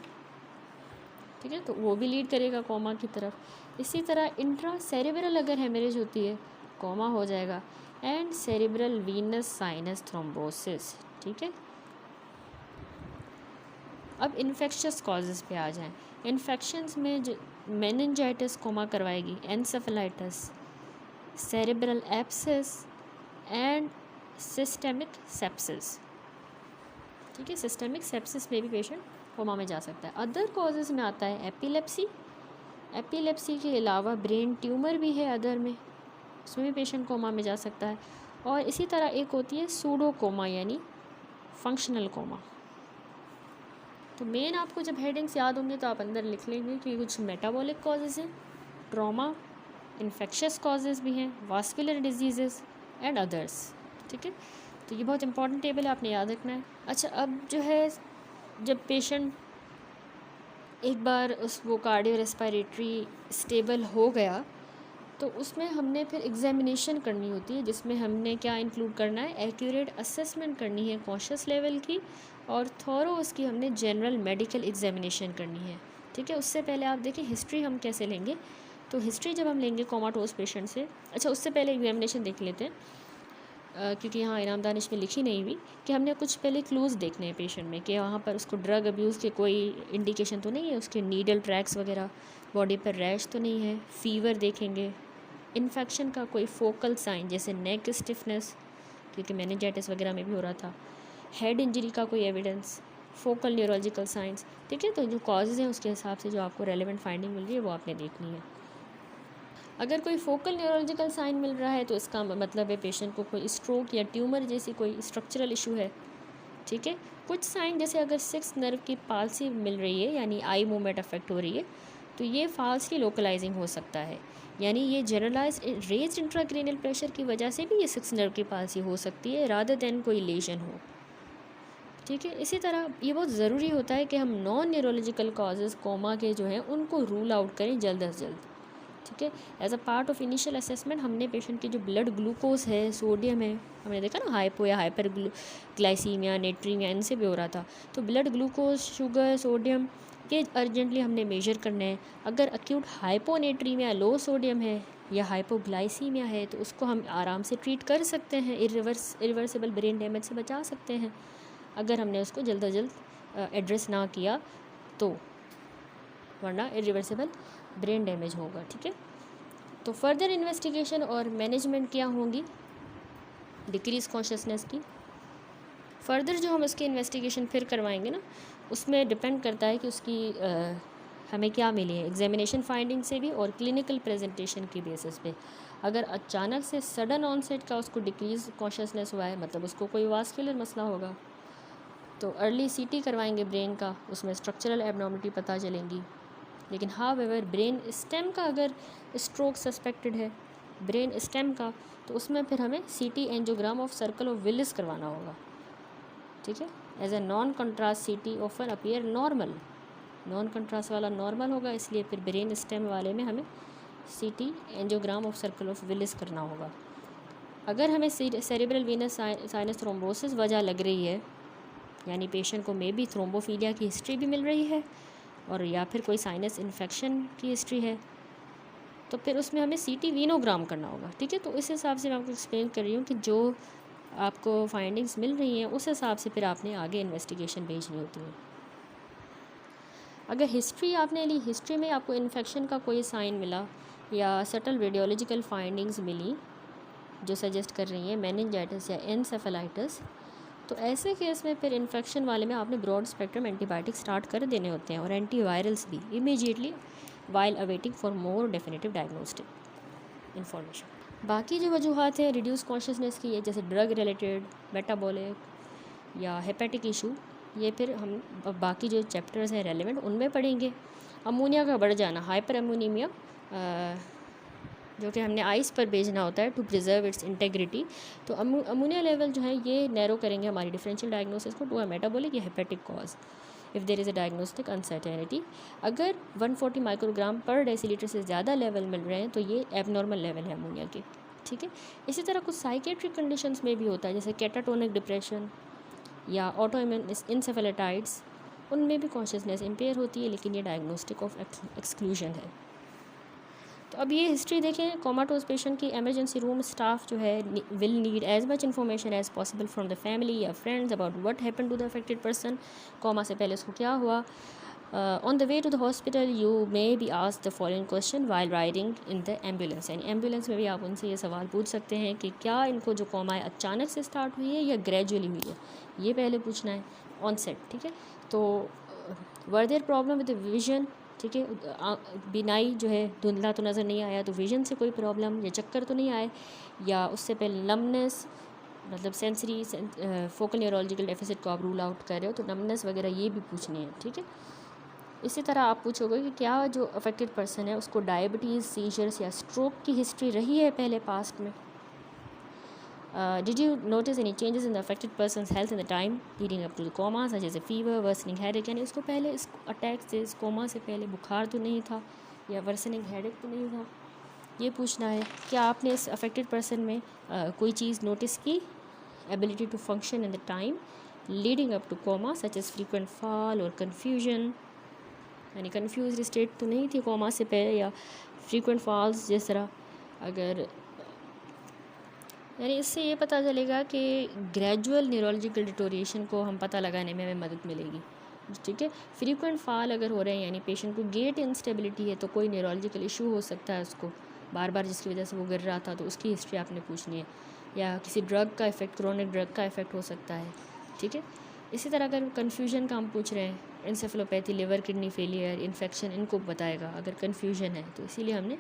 ठीक है, तो वो भी लीड करेगा कोमा की तरफ। इसी तरह इंट्रा सेरेब्रल अगर हेमरेज होती है, कोमा हो जाएगा। And cerebral Venus sinus thrombosis, ठीक है। अब इन्फेक्शस कॉजेज़ पे आ जाएं। इन्फेक्शंस में जो मेनिंजाइटिस कोमा करवाएगी, encephalitis, cerebral abscess and systemic sepsis, ठीक है। सिस्टेमिक सेप्सिस में भी पेशेंट कोमा में जा सकता है। अदर कॉजेज़ में आता है एपिलेप्सी, एपिलेप्सी के अलावा ब्रेन ट्यूमर भी है अदर में, उसमें भी पेशेंट कोमा में जा सकता है। और इसी तरह एक होती है सूडो कोमा यानी फंक्शनल कोमा। तो मेन आपको जब हेडिंग्स याद होंगे तो आप अंदर लिख लेंगे कि कुछ मेटाबॉलिक कॉजेज़ हैं, ट्रॉमा, इन्फेक्शस कॉजेज़ भी हैं, वास्कुलर डिजीज़ेस एंड अदर्स, ठीक है। तो ये बहुत इंपॉर्टेंट टेबल है, आपने याद रखना है। अच्छा, अब जो है जब पेशेंट एक बार उस वो कार्डियो रेस्पिरेटरी स्टेबल हो गया, तो उसमें हमने फिर एग्जामिनेशन करनी होती है, जिसमें हमने क्या इंक्लूड करना है, एक्यूरेट असेसमेंट करनी है कॉन्शियस लेवल की, और थॉरो उसकी हमने जनरल मेडिकल एग्जामिनेशन करनी है, ठीक है। उससे पहले आप देखिए हिस्ट्री हम कैसे लेंगे। तो हिस्ट्री जब हम लेंगे कोमाटोज पेशेंट से, अच्छा उससे पहले एग्जामिनेशन देख लेते हैं, क्योंकि यहाँ इनाम दानिश में लिखी नहीं हुई कि हमने कुछ पहले क्लूज़ देखने हैं पेशेंट में, कि वहाँ पर उसको ड्रग अब्यूज़ के कोई इंडिकेशन तो नहीं है, उसके नीडल ट्रैक्स वगैरह, बॉडी पर रैश तो नहीं है, फीवर देखेंगे, इन्फेक्शन का कोई फोकल साइन जैसे नेक स्टिफनेस, क्योंकि मेनिंजाइटिस वगैरह में भी हो रहा था, हेड इंजरी का कोई एविडेंस, फोकल न्यूरोलॉजिकल साइंस, ठीक है। तो जो कॉजेज़ हैं उसके हिसाब से जो आपको रेलेवेंट फाइंडिंग मिल रही है वो आपने देखनी है। अगर कोई फोकल न्यूरोलॉजिकल साइन मिल रहा है तो इसका मतलब है पेशेंट को कोई स्ट्रोक या ट्यूमर जैसी कोई स्ट्रक्चरल इशू है, ठीक है। कुछ साइन जैसे अगर सिक्स नर्व की पाल्सी मिल रही है यानी आई मूवमेंट अफेक्ट हो रही है तो ये फाल्सली लोकलाइजिंग हो सकता है, यानी ये जनरलाइज रेज्ड इंट्राक्रेनियल प्रेशर की वजह से भी ये सिक्स नर्व की पाल्सी हो सकती है रादर देन कोई लेजन हो, ठीक है। इसी तरह ये बहुत ज़रूरी होता है कि हम नॉन न्यूरोलॉजिकल कॉजेज़ कोमा के जो हैं उनको रूल आउट करें जल्द अज जल्द, ठीक है। As a part of initial assessment हमने पेशेंट की जो ब्लड ग्लूकोज है, सोडियम है, हमने देखा ना हाइपो या हाइपर ग्लाइसीमिया, नेट्रीमिया, इनसे भी हो रहा था। तो ब्लड ग्लूकोज, शुगर, सोडियम ये अर्जेंटली हमने मेजर करने हैं। अगर अक्यूट हाइपोनेट्रीमिया, लो सोडियम है या हाइपोग्लाइसीमिया है तो उसको हम आराम से ट्रीट कर सकते हैं, इरिवर्सिबल ब्रेन डैमेज से बचा सकते हैं अगर हमने उसको जल्द अज जल्द एड्रेस ना किया तो, वरना इरिवर्सिबल ब्रेन डैमेज होगा, ठीक है। तो फर्दर इन्वेस्टिगेशन और मैनेजमेंट क्या होंगी डिक्रीज कॉन्शियसनेस की। फर्दर जो हम उसकी इन्वेस्टिगेशन फिर करवाएंगे ना उसमें डिपेंड करता है कि उसकी हमें क्या मिली है एग्जामिनेशन फाइंडिंग से भी और क्लिनिकल प्रेजेंटेशन की बेसिस पे। अगर अचानक से सडन ऑनसेट का उसको डिक्रीज कॉन्शियसनेस हुआ है मतलब उसको कोई वास्कुलर मसला होगा तो अर्ली सीटी करवाएंगे ब्रेन का, उसमें स्ट्रक्चरल एबनॉर्मलिटी पता चलेंगी। लेकिन हाउएवर ब्रेन स्टेम का अगर स्ट्रोक सस्पेक्टेड है ब्रेन स्टेम का तो उसमें फिर हमें सीटी angiogram of circle of Willis करवाना होगा, ठीक है। एज ए नॉन कंट्रास्ट सीटी offer appear normal, non contrast वाला नॉर्मल होगा इसलिए फिर ब्रेन स्टेम वाले में हमें सीटी angiogram of circle of Willis करना होगा। अगर हमें सेरेब्रल वीनस साइनस थ्रोम्बोसिस वजह लग रही है यानी पेशेंट को मे बी थ्रोम्बोफीलिया की हिस्ट्री भी मिल रही है और या फिर कोई साइनस इन्फेक्शन की हिस्ट्री है तो फिर उसमें हमें सीटी वीनोग्राम करना होगा, ठीक है। तो इस हिसाब से मैं आपको एक्सप्लेन कर रही हूँ कि जो आपको फाइंडिंग्स मिल रही हैं उस हिसाब से फिर आपने आगे इन्वेस्टिगेशन भेजनी होती है। अगर हिस्ट्री आपने ली, हिस्ट्री में आपको इन्फेक्शन का कोई साइन मिला या सटल रेडियोलॉजिकल फाइंडिंग्स मिली जो सजेस्ट कर रही हैं मेनिंजाइटिस या एनसेफेलाइटिस, तो ऐसे केस में फिर इन्फेक्शन वाले में आपने ब्रॉड स्पेक्ट्रम एंटीबायोटिक स्टार्ट कर देने होते हैं और एंटीवायरल्स भी immediately while awaiting for more definitive diagnostic information. बाकी जो वजूहत हैं रिड्यूस कॉन्शियसनेस की है जैसे ड्रग रिलेटेड, मेटाबॉलिक या हेपेटिक इशू, ये फिर हम बाकी जो चैप्टर्स हैं रेलेवेंट उनमें पढ़ेंगे। अमोनिया का बढ़ जाना, हाइपर अमोनीमिया, जो कि हमने आइस पर भेजना होता है टू प्रिजर्व इट्स इंटेग्रिटी, तो अमोनिया लेवल जो है ये नैरो करेंगे हमारी डिफरेंशियल डायग्नोसिस को टू अ मेटाबॉलिक या hepatic cause if there is a diagnostic uncertainty. अगर 140 माइक्रोग्राम पर डेसीलीटर से ज़्यादा लेवल मिल रहे हैं तो ये एबनॉर्मल लेवल है अमोनिया के, ठीक है। इसी तरह कुछ साइकेट्रिक कंडीशंस में भी होता है जैसे कैटाटोनिक डिप्रेशन या ऑटोइम्यून इंसेफेलाइटिस, उनमें भी कॉन्शियसनेस इम्पेयर होती है लेकिन ये डायग्नोस्टिक ऑफ एक्सक्लूजन है। तो अब ये हिस्ट्री देखें, कोमाटोज पेशेंट की इमरजेंसी रूम स्टाफ जो है will need as much information as possible from the family या friends about what happened to the affected person, coma से पहले उसको क्या हुआ। On the way to the hospital you may be asked the following question while riding in the ambulance, यानी ambulance में भी आप उनसे ये सवाल पूछ सकते हैं कि क्या इनको जो कोमा है अचानक से स्टार्ट हुई है या ग्रेजुअली हुई है, ये पहले पूछना है ऑन सेट, ठीक है। तो were their problem with vision, ठीक है, बिनाई जो है धुंधला तो नज़र नहीं आया तो विजन से कोई प्रॉब्लम या चक्कर तो नहीं आए, या उससे पहले नमनेस मतलब सेंसरी फोकल न्यूरोलॉजिकल डेफिसिट को आप रूल आउट कर रहे हो तो नमनेस वगैरह ये भी पूछनी है, ठीक है। इसी तरह आप पूछोगे कि क्या जो अफेक्टेड पर्सन है उसको डायबिटीज़, सीजर्स या स्ट्रोक की हिस्ट्री रही है पहले पास्ट में। Did you notice any changes in the affected person's health in the time leading up to the coma, such as a fever, worsening headache? यानी उसको पहले इस अटैक से, इस कोमा से पहले बुखार तो नहीं था या वर्सनिंग हेडेक तो नहीं था, ये पूछना है। क्या आपने इस अफेक्टेड पर्सन में कोई चीज़ नोटिस की, ability to function in the time leading up to coma, such as frequent fall और कन्फ्यूजन, यानी कन्फ्यूज स्टेट तो नहीं थी कोमा से पहले, या फ्रीक्वेंट फॉल्स जिस तरह। अगर यानी इससे ये पता चलेगा कि ग्रेजुअल न्यूरोलॉजिकल डिटोरिएशन को हम पता लगाने में हमें मदद मिलेगी, ठीक है। फ्रीक्वेंट फॉल अगर हो रहे हैं यानी पेशेंट को गेट इंस्टेबिलिटी है तो कोई न्यूरोलॉजिकल इशू हो सकता है, उसको बार बार जिसकी वजह से वो गिर रहा था तो उसकी हिस्ट्री आपने पूछनी है, या किसी ड्रग का इफ़ेक्ट, क्रोनिक ड्रग का इफ़ेक्ट हो सकता है, ठीक है। इसी तरह अगर कन्फ्यूजन का हम पूछ रहे हैं, encephalopathy, liver kidney failure, infection, इनको बताएगा अगर कन्फ्यूजन है तो। इसीलिए हमने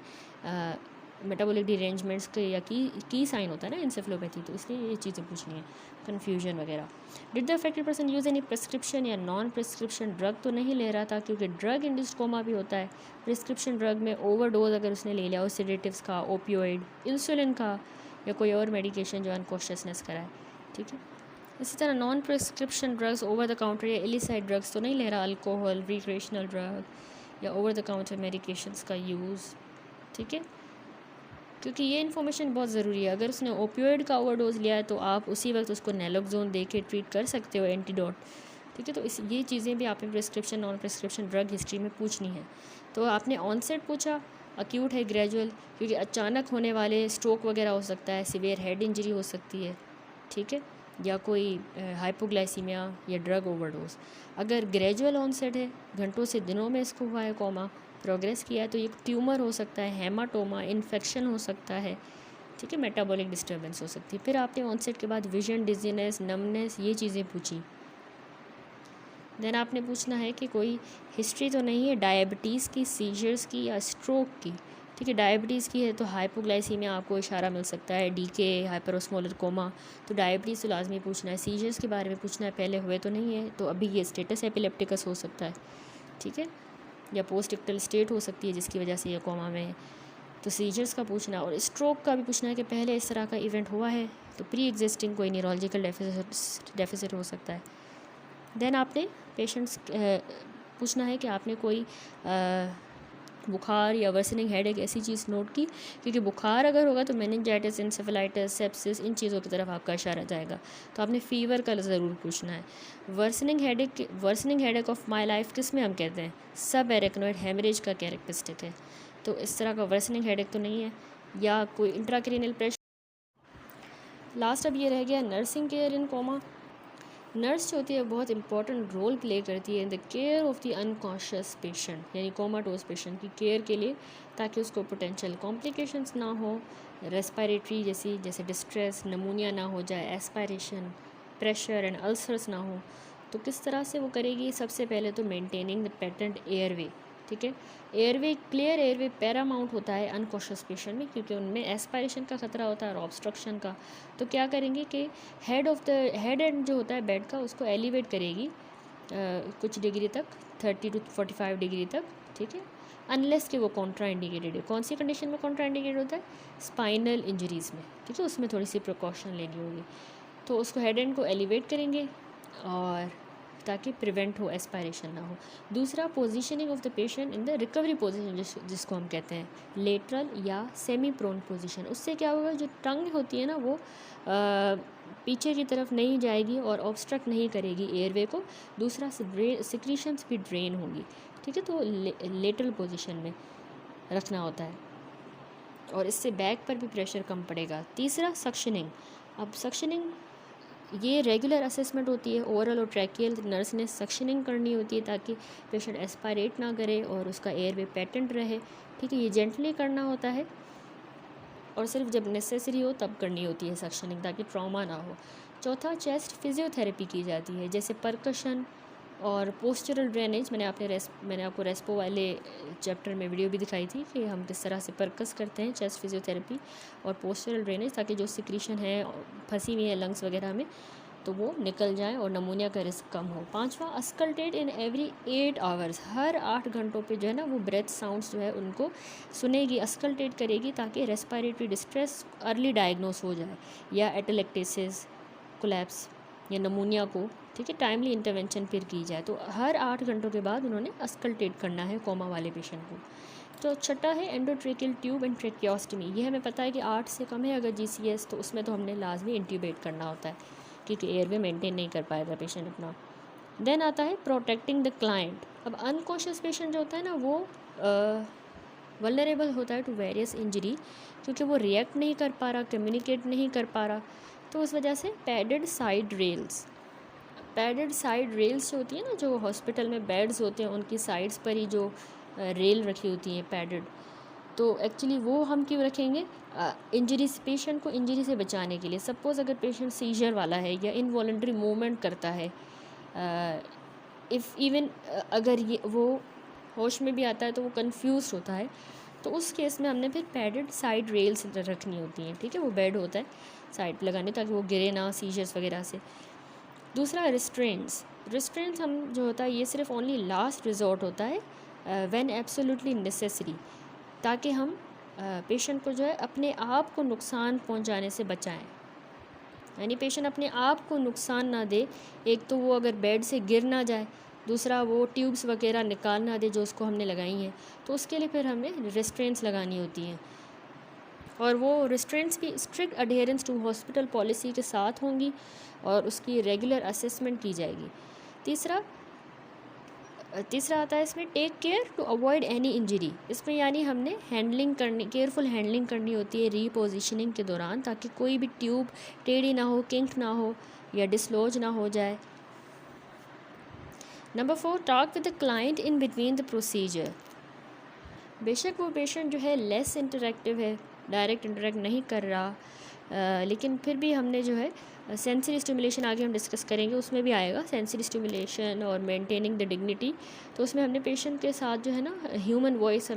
मेटाबॉलिक डिरेंजमेंट्स के या की साइन होता है ना एंसेफेलोपैथी, तो इसलिए ये चीज़ें पूछनी है, कन्फ्यूजन वगैरह। Did the affected person use any prescription या नॉन प्रिस्क्रिप्शन ड्रग, तो नहीं ले रहा था क्योंकि ड्रग इंड्यूस्ड कोमा भी होता है। प्रिस्क्रिप्शन ड्रग में ओवरडोज अगर उसने ले लिया हो, सेडेटिव्स का, ओपियोइड, इंसुलिन का या कोई और मेडिकेशन जो अनकॉन्शियसनेस कराए, ठीक है। इसी तरह non prescription drugs, over the counter या इलिसाइड ड्रग्स तो नहीं ले रहा, अल्कोहल, रिक्रिएशनल ड्रग या ओवर द काउंटर मेडिकेशंस का यूज़, ठीक है। क्योंकि ये इन्फॉर्मेशन बहुत ज़रूरी है। अगर उसने ओपियोइड का ओवरडोज लिया है तो आप उसी वक्त उसको नैलोक्सोन दे के ट्रीट कर सकते हो, एंटीडोट, ठीक है। तो ये चीज़ें भी आपने prescription non prescription drug history में पूछनी है। तो आपने ऑनसेट पूछा, अक्यूट है, ग्रेजुअल, क्योंकि अचानक होने वाले स्ट्रोक वगैरह हो सकता है, सीवियर हेड इंजरी हो सकती है, ठीक है, या कोई हाइपोग्लाइसीमिया या ड्रग ओवरडोज। अगर ग्रेजुअल ऑनसेट है, घंटों से दिनों में इसको हुआ है कोमा, प्रोग्रेस किया है, तो ये ट्यूमर हो सकता है, हेमाटोमा, इन्फेक्शन हो सकता है, ठीक है, मेटाबॉलिक डिस्टर्बेंस हो सकती है। फिर आपने ऑनसेट के बाद विजन, डिजीनेस, नमनेस, ये चीज़ें पूछी। देन आपने पूछना है कि कोई हिस्ट्री तो नहीं है डायबिटीज़ की, सीजर्स की या स्ट्रोक की, ठीक है। डायबिटीज़ की है तो हाइपोग्लाइसीमिया आपको इशारा मिल सकता है, डीके, हाइपरोस्मोलर कोमा, तो डायबिटीज़ तो लाजमी पूछना है। सीजर्स के बारे में पूछना है, पहले हुए तो नहीं है, तो अभी ये स्टेटस एपिलेप्टिकस हो सकता है, ठीक है, या पोस्ट इक्टल स्टेट हो सकती है जिसकी वजह से ये कोमा में है, तो सीजर्स का पूछना। और स्ट्रोक का भी पूछना है कि पहले इस तरह का इवेंट हुआ है, तो प्री एग्जिस्टिंग कोई न्यूरोलॉजिकल डेफिसिट हो सकता है। देन आपने पेशेंट्स पूछना है कि आपने कोई बुखार या वर्सनिंग हेड एक ऐसी चीज़ नोट की, क्योंकि बुखार अगर होगा तो मेनिंजाइटिस, इंसेफेलाइटिस, सेप्सिस, इन चीज़ों की तरफ आपका इशारा जाएगा। तो आपने फ़ीवर का ज़रूर पूछना है। Worsening headache of my life किस में हम कहते हैं, सब एरेक्नोइड हेमरेज का कैरेक्टरिस्टिक है, तो इस तरह का वर्सनिंग हेडेक तो नहीं है। या कोई इंट्राक्रेनियल प्रेशर। लास्ट अब ये रह गया nursing care in coma. Nurse जो होती है बहुत इंपॉर्टेंट रोल प्ले करती है in the care of the unconscious patient, यानी कोमाटोज पेशेंट की केयर के लिए, ताकि उसको पोटेंशियल कॉम्प्लिकेशंस ना हो, रेस्पिरेटरी जैसे डिस्ट्रेस, नमूनिया ना हो जाए, एस्पायरेशन, प्रेशर एंड अल्सर्स ना हो। तो किस तरह से वो करेगी, सबसे पहले तो मेंटेनिंग द पेटेंट एयरवे, ठीक है। एयरवे, क्लियर एयरवे पैरामाउंट होता है अनकॉन्शियस पेशेंट में, क्योंकि उनमें एस्पायरेशन का खतरा होता है और ऑब्स्ट्रक्शन का। तो क्या करेंगे कि हेड एंड जो होता है बेड का, उसको एलिवेट करेगी कुछ डिग्री तक, 30 to 45 डिग्री तक, ठीक है, अनलेस कि वो कॉन्ट्रा इंडिकेटेड है। कौन सी कंडीशन में कॉन्ट्रा इंडिकेटेड होता है, स्पाइनल इंजरीज़ में, ठीक है, उसमें थोड़ी सी प्रिकॉशन लेनी होगी। तो उसको हेड एंड को एलिवेट करेंगे और ताकि प्रिवेंट हो, एस्पायरेशन ना हो। दूसरा, positioning of the patient in the recovery position, जिसको हम कहते हैं लेटरल या सेमी प्रोन पोजीशन। उससे क्या होगा, जो टंग होती है ना वो पीछे की तरफ नहीं जाएगी और ऑब्स्ट्रक्ट नहीं करेगी एयरवे को। दूसरा, सिक्रीशंस भी ड्रेन होंगी, ठीक है, तो लेटरल पोजीशन में रखना होता है और इससे बैक पर भी प्रेशर कम पड़ेगा। तीसरा, सक्शनिंग। अब सक्शनिंग ये रेगुलर असेसमेंट होती है, ओरल और ट्रैकियल नर्स ने सक्शनिंग करनी होती है ताकि पेशेंट एस्पायरेट ना करे और उसका एयरवे पेटेंट रहे, ठीक है। ये जेंटली करना होता है और सिर्फ जब नेसेसरी हो तब करनी होती है सक्शनिंग, ताकि ट्रॉमा ना हो। चौथा, चेस्ट फिजियोथेरेपी की जाती है, जैसे परकशन और पोस्चरल ड्रेनेज। मैंने आपको रेस्पो वाले चैप्टर में वीडियो भी दिखाई थी कि हम किस तरह से परकस करते हैं, चेस्ट फिजियोथेरेपी और पोस्चरल ड्रेनेज, ताकि जो सिक्रीशन है फंसी हुई है लंग्स वगैरह में तो वो निकल जाए और नमूनिया का रिस्क कम हो। पांचवा, अस्कल्टेट इन एवरी 8 आवर्स, हर 8 घंटों पे जो है ना वो ब्रेथ साउंड्स जो है उनको सुनेगी, अस्कल्टेट करेगी, ताकि रेस्पिरेटरी डिस्ट्रेस अर्ली डायग्नोस हो जाए, या एटेलेक्टेसिस, कोलैप्स या नमूनिया को, ठीक है, टाइमली इंटरवेंशन फिर की जाए। तो हर 8 घंटों के बाद उन्होंने अस्कल्टेट करना है कोमा वाले पेशेंट को। तो छठा है एंडोट्रेकियल ट्यूब एंड ट्रेकियोस्टमी। ये हमें पता है कि 8 से कम है अगर GCS, तो उसमें तो हमने लाजमी इंट्यूबेट करना होता है, क्योंकि एयरवे मेंटेन नहीं कर पाएगा पेशेंट अपना। देन आता है प्रोटेक्टिंग द क्लाइंट। अब अनकॉन्शियस पेशेंट जो होता है ना वो वल्नरेबल होता है टू वेरियस इंजरी, क्योंकि वो रिएक्ट नहीं कर पा रहा, कम्युनिकेट नहीं कर पा रहा, तो उस वजह से पैडेड साइड रेल्स जो होती है ना, जो हॉस्पिटल में बेड्स होते हैं उनकी साइड्स पर ही जो रेल रखी होती हैं पैडेड, तो एक्चुअली वो हम क्यों रखेंगे, पेशेंट को इंजरी से बचाने के लिए। सपोज़ अगर पेशेंट सीजर वाला है या इनवॉलंटरी मूवमेंट करता है इफ़ इवन अगर ये वो होश में भी आता है तो वो कंफ्यूज होता है, तो उस केस में हमने फिर पैडेड साइड रेल्स रखनी होती हैं, ठीक है। वो बेड होता है साइड पे लगाने ताकि वो गिरे ना सीजर्स वगैरह से। दूसरा रिस्ट्रेंट्स हम जो होता है ये सिर्फ ओनली लास्ट रिजॉर्ट होता है, व्हेन एब्सोल्युटली नेसेसरी, ताकि हम पेशेंट को जो है अपने आप को नुकसान पहुंचाने से बचाएं। यानी पेशेंट अपने आप को नुकसान ना दे, एक तो वो अगर बेड से गिर ना जाए, दूसरा वो ट्यूब्स वगैरह निकाल ना दे जो उसको हमने लगाई हैं, तो उसके लिए फिर हमें रिस्ट्रेंट्स लगानी होती हैं। और वो रिस्ट्रेंट्स भी स्ट्रिक्ट अडेयरेंस टू हॉस्पिटल पॉलिसी के साथ होंगी और उसकी रेगुलर असेसमेंट की जाएगी। तीसरा आता है इसमें take care to avoid any injury. इसमें यानी हमने केयरफुल हैंडलिंग करनी होती है रीपोजिशनिंग के दौरान, ताकि कोई भी ट्यूब टेढ़ी ना हो, किंक ना हो या डिसलॉज ना हो जाए। Number 4, talk with the client in between the procedure. बेशक वो पेशेंट जो है लेस इंटरेक्टिव है, डायरेक्ट इंटरेक्ट नहीं कर रहा, लेकिन फिर भी हमने जो है सेंसरी स्टिमुलेशन आगे हम डिस्कस करेंगे, उसमें भी आएगा सेंसरी स्टिमुलेशन और मेंटेनिंग द डिग्निटी। तो उसमें हमने पेशेंट के साथ जो है ना human voice,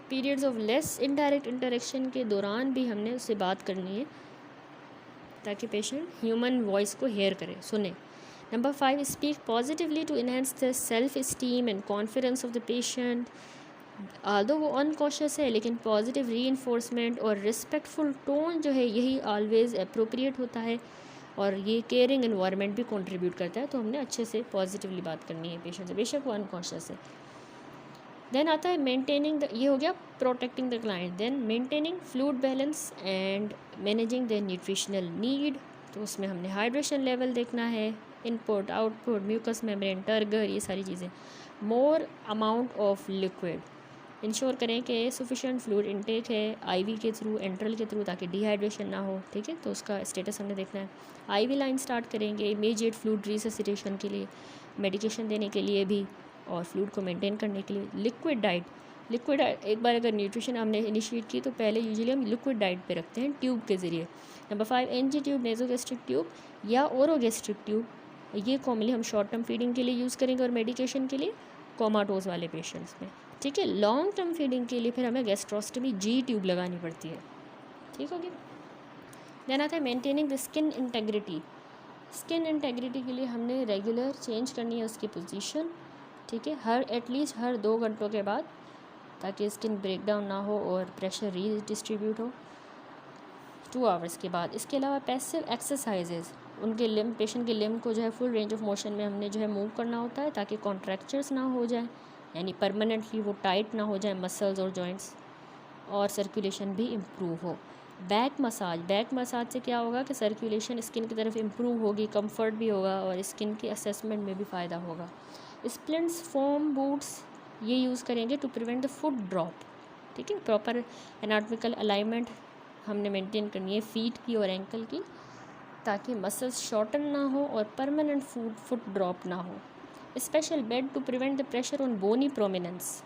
periods of less indirect interaction के दौरान भी हमने उससे बात करनी है ताकि पेशेंट ह्यूमन वॉइस को हेयर करे, सुने। Number 5, speak positively to enhance the self esteem and confidence of the patient. Although वो अनकॉशियस है, लेकिन पॉजिटिव रीइंफोर्समेंट और रिस्पेक्टफुल टोन जो है यही ऑलवेज अप्रोप्रिएट होता है, और ये केयरिंग एनवायरनमेंट भी कंट्रीब्यूट करता है। तो हमने अच्छे से पॉजिटिवली बात करनी है पेशेंट से, बेशक वो अनकॉशियस है। देन आता है मेंटेनिंग द, ये हो गया protecting the client. Then maintaining fluid balance and managing the nutritional need. तो उसमें हमने हाइड्रेशन लेवल देखना है, input output, mucous membrane, turgor, ये सारी चीज़ें। More amount of liquid, ensure करें कि सफिशिएंट फ्लूइड इनटेक है आईवी के थ्रू, एंट्रल के थ्रू, ताकि डिहाइड्रेशन ना हो, ठीक है। तो उसका स्टेटस हमने देखना है। आईवी लाइन स्टार्ट करेंगे इमीडिएट फ्लूइड रिससिटेशन के लिए, मेडिकेशन देने के लिए भी, और फ्लूइड को मेंटेन करने के लिए। लिक्विड डाइट एक बार अगर न्यूट्रिशन हमने इनिशिएट की तो पहले यूजुअली हम लिक्विड डाइट पे रखते हैं ट्यूब के ज़रिए। Number 5, NG tube, nasogastric tube या ओरोगैस्ट्रिक ट्यूब, ये कॉमनली हम शॉर्ट टर्म फीडिंग के लिए यूज़ करेंगे और मेडिकेशन के लिए कोमाटोज वाले पेशेंट्स में, ठीक है। लॉन्ग टर्म फीडिंग के लिए फिर हमें गैस्ट्रोस्टमी जी ट्यूब लगानी पड़ती है, ठीक होगी। देन आता है maintaining the skin integrity. Skin integrity के लिए हमने रेगुलर चेंज करनी है उसकी पोजीशन, ठीक है, एटलीस्ट हर 2 घंटों के बाद, ताकि स्किन ब्रेकडाउन ना हो और प्रेशर रीडिस्ट्रीब्यूट हो 2 आवर्स के बाद। इसके अलावा पैसिव एक्सरसाइजेज, उनके लिम्ब, पेशेंट के लिम्ब को जो है फुल रेंज ऑफ मोशन में हमने जो है मूव करना होता है ताकि कॉन्ट्रैक्चर्स ना हो जाए, यानी परमानेंटली वो टाइट ना हो जाए मसल्स और जॉइंट्स, और सर्कुलेशन भी इम्प्रूव हो। बैक मसाज से क्या होगा कि सर्कुलेशन स्किन की तरफ इम्प्रूव होगी, कंफर्ट भी होगा और स्किन के असेसमेंट में भी फ़ायदा होगा। स्प्लिंट्स फोम बूट्स ये यूज़ करेंगे to prevent the foot drop, ठीक है। प्रॉपर एनाटॉमिकल अलाइनमेंट हमने मेंटेन करनी है फीट की और एंकल की, ताकि मसल्स शॉर्टन ना हो और परमानेंट फुट ड्रॉप ना हो। Special bed to prevent the pressure on bony prominence,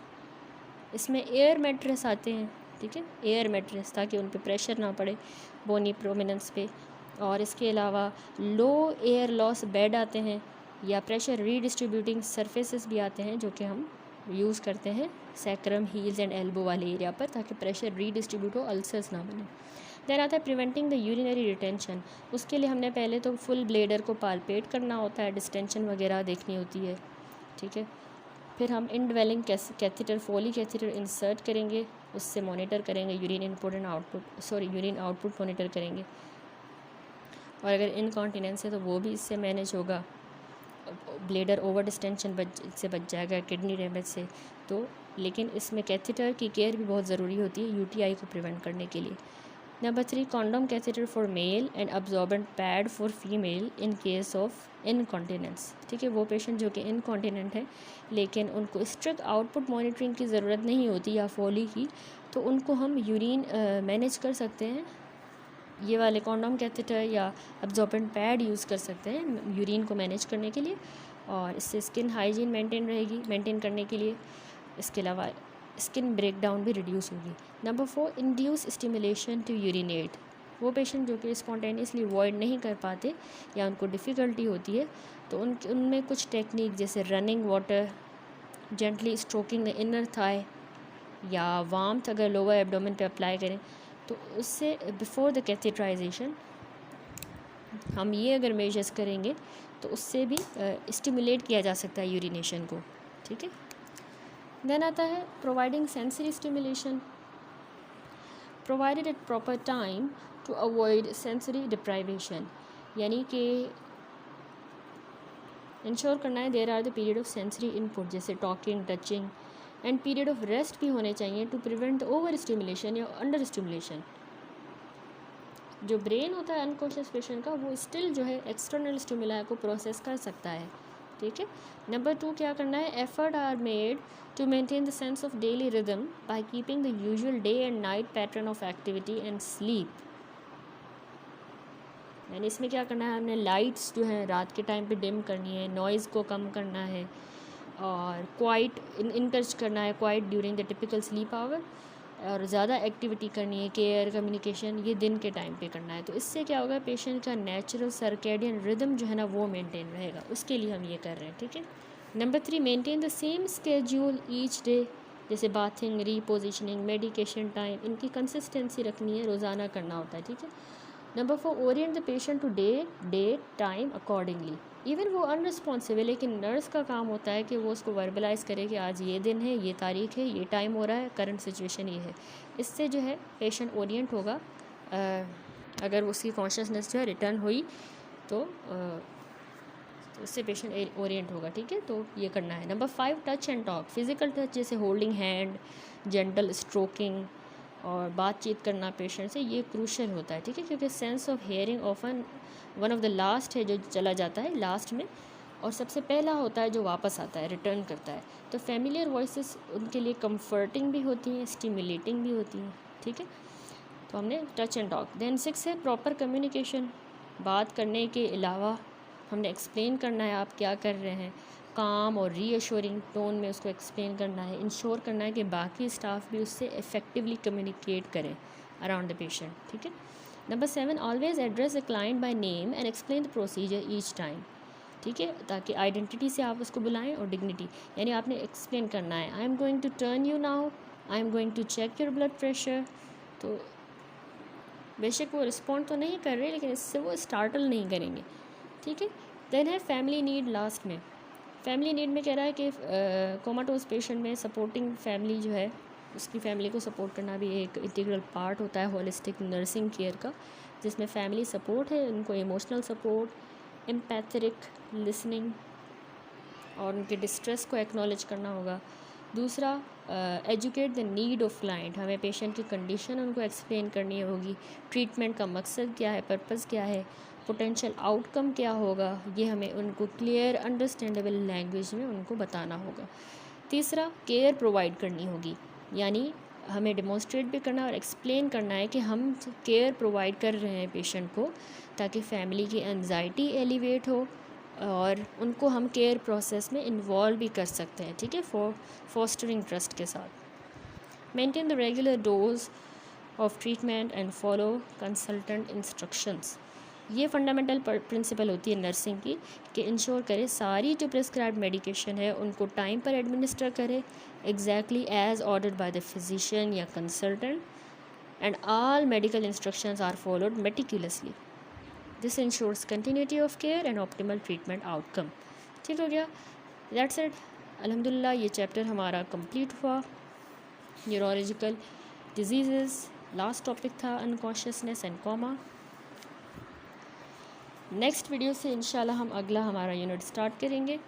इसमें एयर मैट्रेस आते हैं, ठीक है, एयर मैट्रेस, ताकि उन पे प्रेशर ना पड़े बोनी प्रोमिनेंस पे। और इसके अलावा लो एयर लॉस बेड आते हैं, या प्रेशर रीडिस्ट्रीब्यूटिंग सरफेसेस भी आते हैं जो कि हम यूज़ करते हैं सैक्रम, हील्स एंड एल्बो वाले एरिया पर, ताकि प्रेशर रीडिस्ट्रीब्यूट हो, अल्सर्स ना बने। देन आता है प्रिवेंटिंग द यूरिनरी रिटेंशन। उसके लिए हमने पहले तो फुल ब्लेडर को पालपेट करना होता है, डिस्टेंशन वगैरह देखनी होती है, ठीक है। फिर हम इनड्वेलिंग कैथेटर, फोली कैथेटर इंसर्ट करेंगे, उससे मॉनिटर करेंगे urine input and output, urine output monitor करेंगे। और अगर इनकॉन्टिनेंस है तो वो भी इससे मैनेज होगा, ब्लेडर ओवर डिस्टेंशन से बच जाएगा किडनी डैमेज से। तो लेकिन इसमें कैथेटर की केयर भी बहुत ज़रूरी होती है यूटीआई को प्रिवेंट करने के लिए। Number 3, condom catheter for male and absorbent pad for female in case of incontinence, ठीक है। वो पेशेंट जो कि इनकॉन्टिनेंट है लेकिन उनको स्ट्रिक्ट आउटपुट मॉनिटरिंग की ज़रूरत नहीं होती या फोली की, तो उनको हम यूरिन मैनेज कर सकते हैं, ये वाले कॉन्डोम कैथेटर या अब्जॉर्बेंट पैड यूज़ कर सकते हैं यूरिन को मैनेज करने के लिए, और इससे स्किन हाइजीन मेंटेन करने के लिए। इसके अलावा स्किन ब्रेकडाउन भी रिड्यूस होगी। Number 4, induce stimulation to urinate, वो पेशेंट जो कि स्पॉन्टेनियसली वॉइड नहीं कर पाते या उनको डिफ़िकल्टी होती है, तो उनमें कुछ टेक्निक जैसे running water, gently stroking the inner thigh या वार्मथ अगर लोअर एब्डोमेन पे अप्लाई करें, तो उससे बिफोर द कैथेटराइजेशन हम ये अगर मेजर्स करेंगे तो उससे भी स्टिमुलेट किया जा सकता है यूरिनेशन को, ठीक है। देन आता है providing sensory stimulation, provided at proper time to avoid sensory deprivation, यानी कि इंश्योर करना है there are the period of sensory input जैसे talking, touching and period of rest भी होने चाहिए टू प्रिवेंट ओवर स्टिमुलेशन या अंडर स्टिमुलेशन। जो ब्रेन होता है अनकॉन्शियस पेशेंट का, वो स्टिल जो है एक्सटर्नल स्टिमुलाई को प्रोसेस कर सकता है, ठीक है। नंबर 2 क्या करना है, effort are made to maintain the sense of daily rhythm by keeping the usual day and night pattern of activity and sleep. यानी इसमें क्या करना है, हमने लाइट्स जो है रात के टाइम पे डिम करनी है, नॉइज़ को कम करना है और क्वाइट इनकरेज करना है, quite during the typical sleep hour, और ज़्यादा एक्टिविटी करनी है, केयर, कम्युनिकेशन, ये दिन के टाइम पे करना है। तो इससे क्या होगा, पेशेंट का नेचुरल सर्केडियन रिदम जो है ना वो मेंटेन रहेगा, उसके लिए हम ये कर रहे हैं, ठीक है। Number 3 maintain the same schedule each day, जैसे बाथिंग, रीपोजिशनिंग, मेडिकेशन टाइम, इनकी कंसिस्टेंसी रखनी है, रोज़ाना करना होता है, ठीक है। Number 4 orient the patient to day time accordingly, even वो अनरिस्पॉन्सिव है लेकिन नर्स का काम होता है कि वो उसको वर्बलाइज़ करे कि आज ये दिन है, ये तारीख है, ये टाइम हो रहा है, करंट सिचुएशन ये है। इससे जो है पेशेंट ओरिएंट होगा, अगर उसकी कॉन्शियसनेस जो है रिटर्न हुई तो उससे पेशेंट ओरिएंट होगा, ठीक है। तो ये करना है। Number 5 touch and talk, physical touch जैसे होल्डिंग हैंड, जेंटल स्ट्रोकिंग और बातचीत करना पेशेंट से, ये क्रूशल होता है, ठीक है, क्योंकि sense of hearing often one of the last है जो चला जाता है लास्ट में, और सबसे पहला होता है जो वापस आता है, रिटर्न करता है। तो फैमिलियर वॉइसेस उनके लिए कंफर्टिंग भी होती हैं, स्टिमुलेटिंग भी होती हैं, ठीक है। तो हमने टच एंड टॉक। देन 6 है प्रॉपर कम्युनिकेशन, बात करने के अलावा हमने एक्सप्लेन करना है आप क्या कर रहे हैं, काम और रीअश्योरिंग टोन में उसको एक्सप्लेन करना है, इंश्योर करना है कि बाकी स्टाफ भी उससे इफ़ेक्टिवली कम्युनिकेट करें अराउंड द पेशेंट, ठीक है। Number 7 always address the client by name and explain the procedure each time, ठीक है, ताकि आइडेंटिटी से आप उसको बुलाएं और डिग्निटी, यानी आपने एक्सप्लेन करना है, I am going to turn you now, I am going to check your blood pressure. तो बेशक वो रिस्पॉन्ड तो नहीं कर रहे लेकिन इससे वो स्टार्टल नहीं करेंगे, ठीक है। देन है फैमिली नीड, लास्ट में फैमिली नीड में कह रहा है कि कोमाटोज पेशेंट में सपोर्टिंग फैमिली जो है उसकी फैमिली को सपोर्ट करना भी एक इंटीग्रल पार्ट होता है होलिस्टिक नर्सिंग केयर का, जिसमें फैमिली सपोर्ट है, उनको इमोशनल सपोर्ट, एम्पैथेटिक लिसनिंग और उनके डिस्ट्रेस को एक्नॉलेज करना होगा। दूसरा educate the need of client, हमें पेशेंट की कंडीशन उनको एक्सप्लेन करनी होगी, ट्रीटमेंट का मकसद क्या है, पर्पस क्या है, पोटेंशियल आउटकम क्या होगा, ये हमें उनको क्लियर अंडरस्टैंडेबल लैंग्वेज में उनको बताना होगा। तीसरा केयर प्रोवाइड करनी होगी, यानी हमें डिमॉन्स्ट्रेट भी करना और एक्सप्लेन करना है कि हम केयर प्रोवाइड कर रहे हैं पेशेंट को, ताकि फैमिली की एंजाइटी एलिवेट हो और उनको हम केयर प्रोसेस में इन्वॉल्व भी कर सकते हैं, ठीक है, फॉस्टरिंग ट्रस्ट के साथ। Maintain the regular dose of treatment and follow consultant instructions, ये फंडामेंटल प्रिंसिपल होती है नर्सिंग की कि इंश्योर करे सारी जो प्रिस्क्राइब्ड मेडिकेशन है उनको टाइम पर एडमिनिस्टर करे exactly as ordered by the physician या consultant, and all medical instructions are followed meticulously. This ensures continuity of care and optimal treatment outcome. ठीक हो गया, दैट्स इट। अल्हम्दुलिल्लाह ये चैप्टर हमारा कंप्लीट हुआ। न्यूरोलॉजिकल डिजीज़ लास्ट टॉपिक था, unconsciousness and coma. Next video से इंशाल्लाह हम अगला हमारा यूनिट स्टार्ट करेंगे।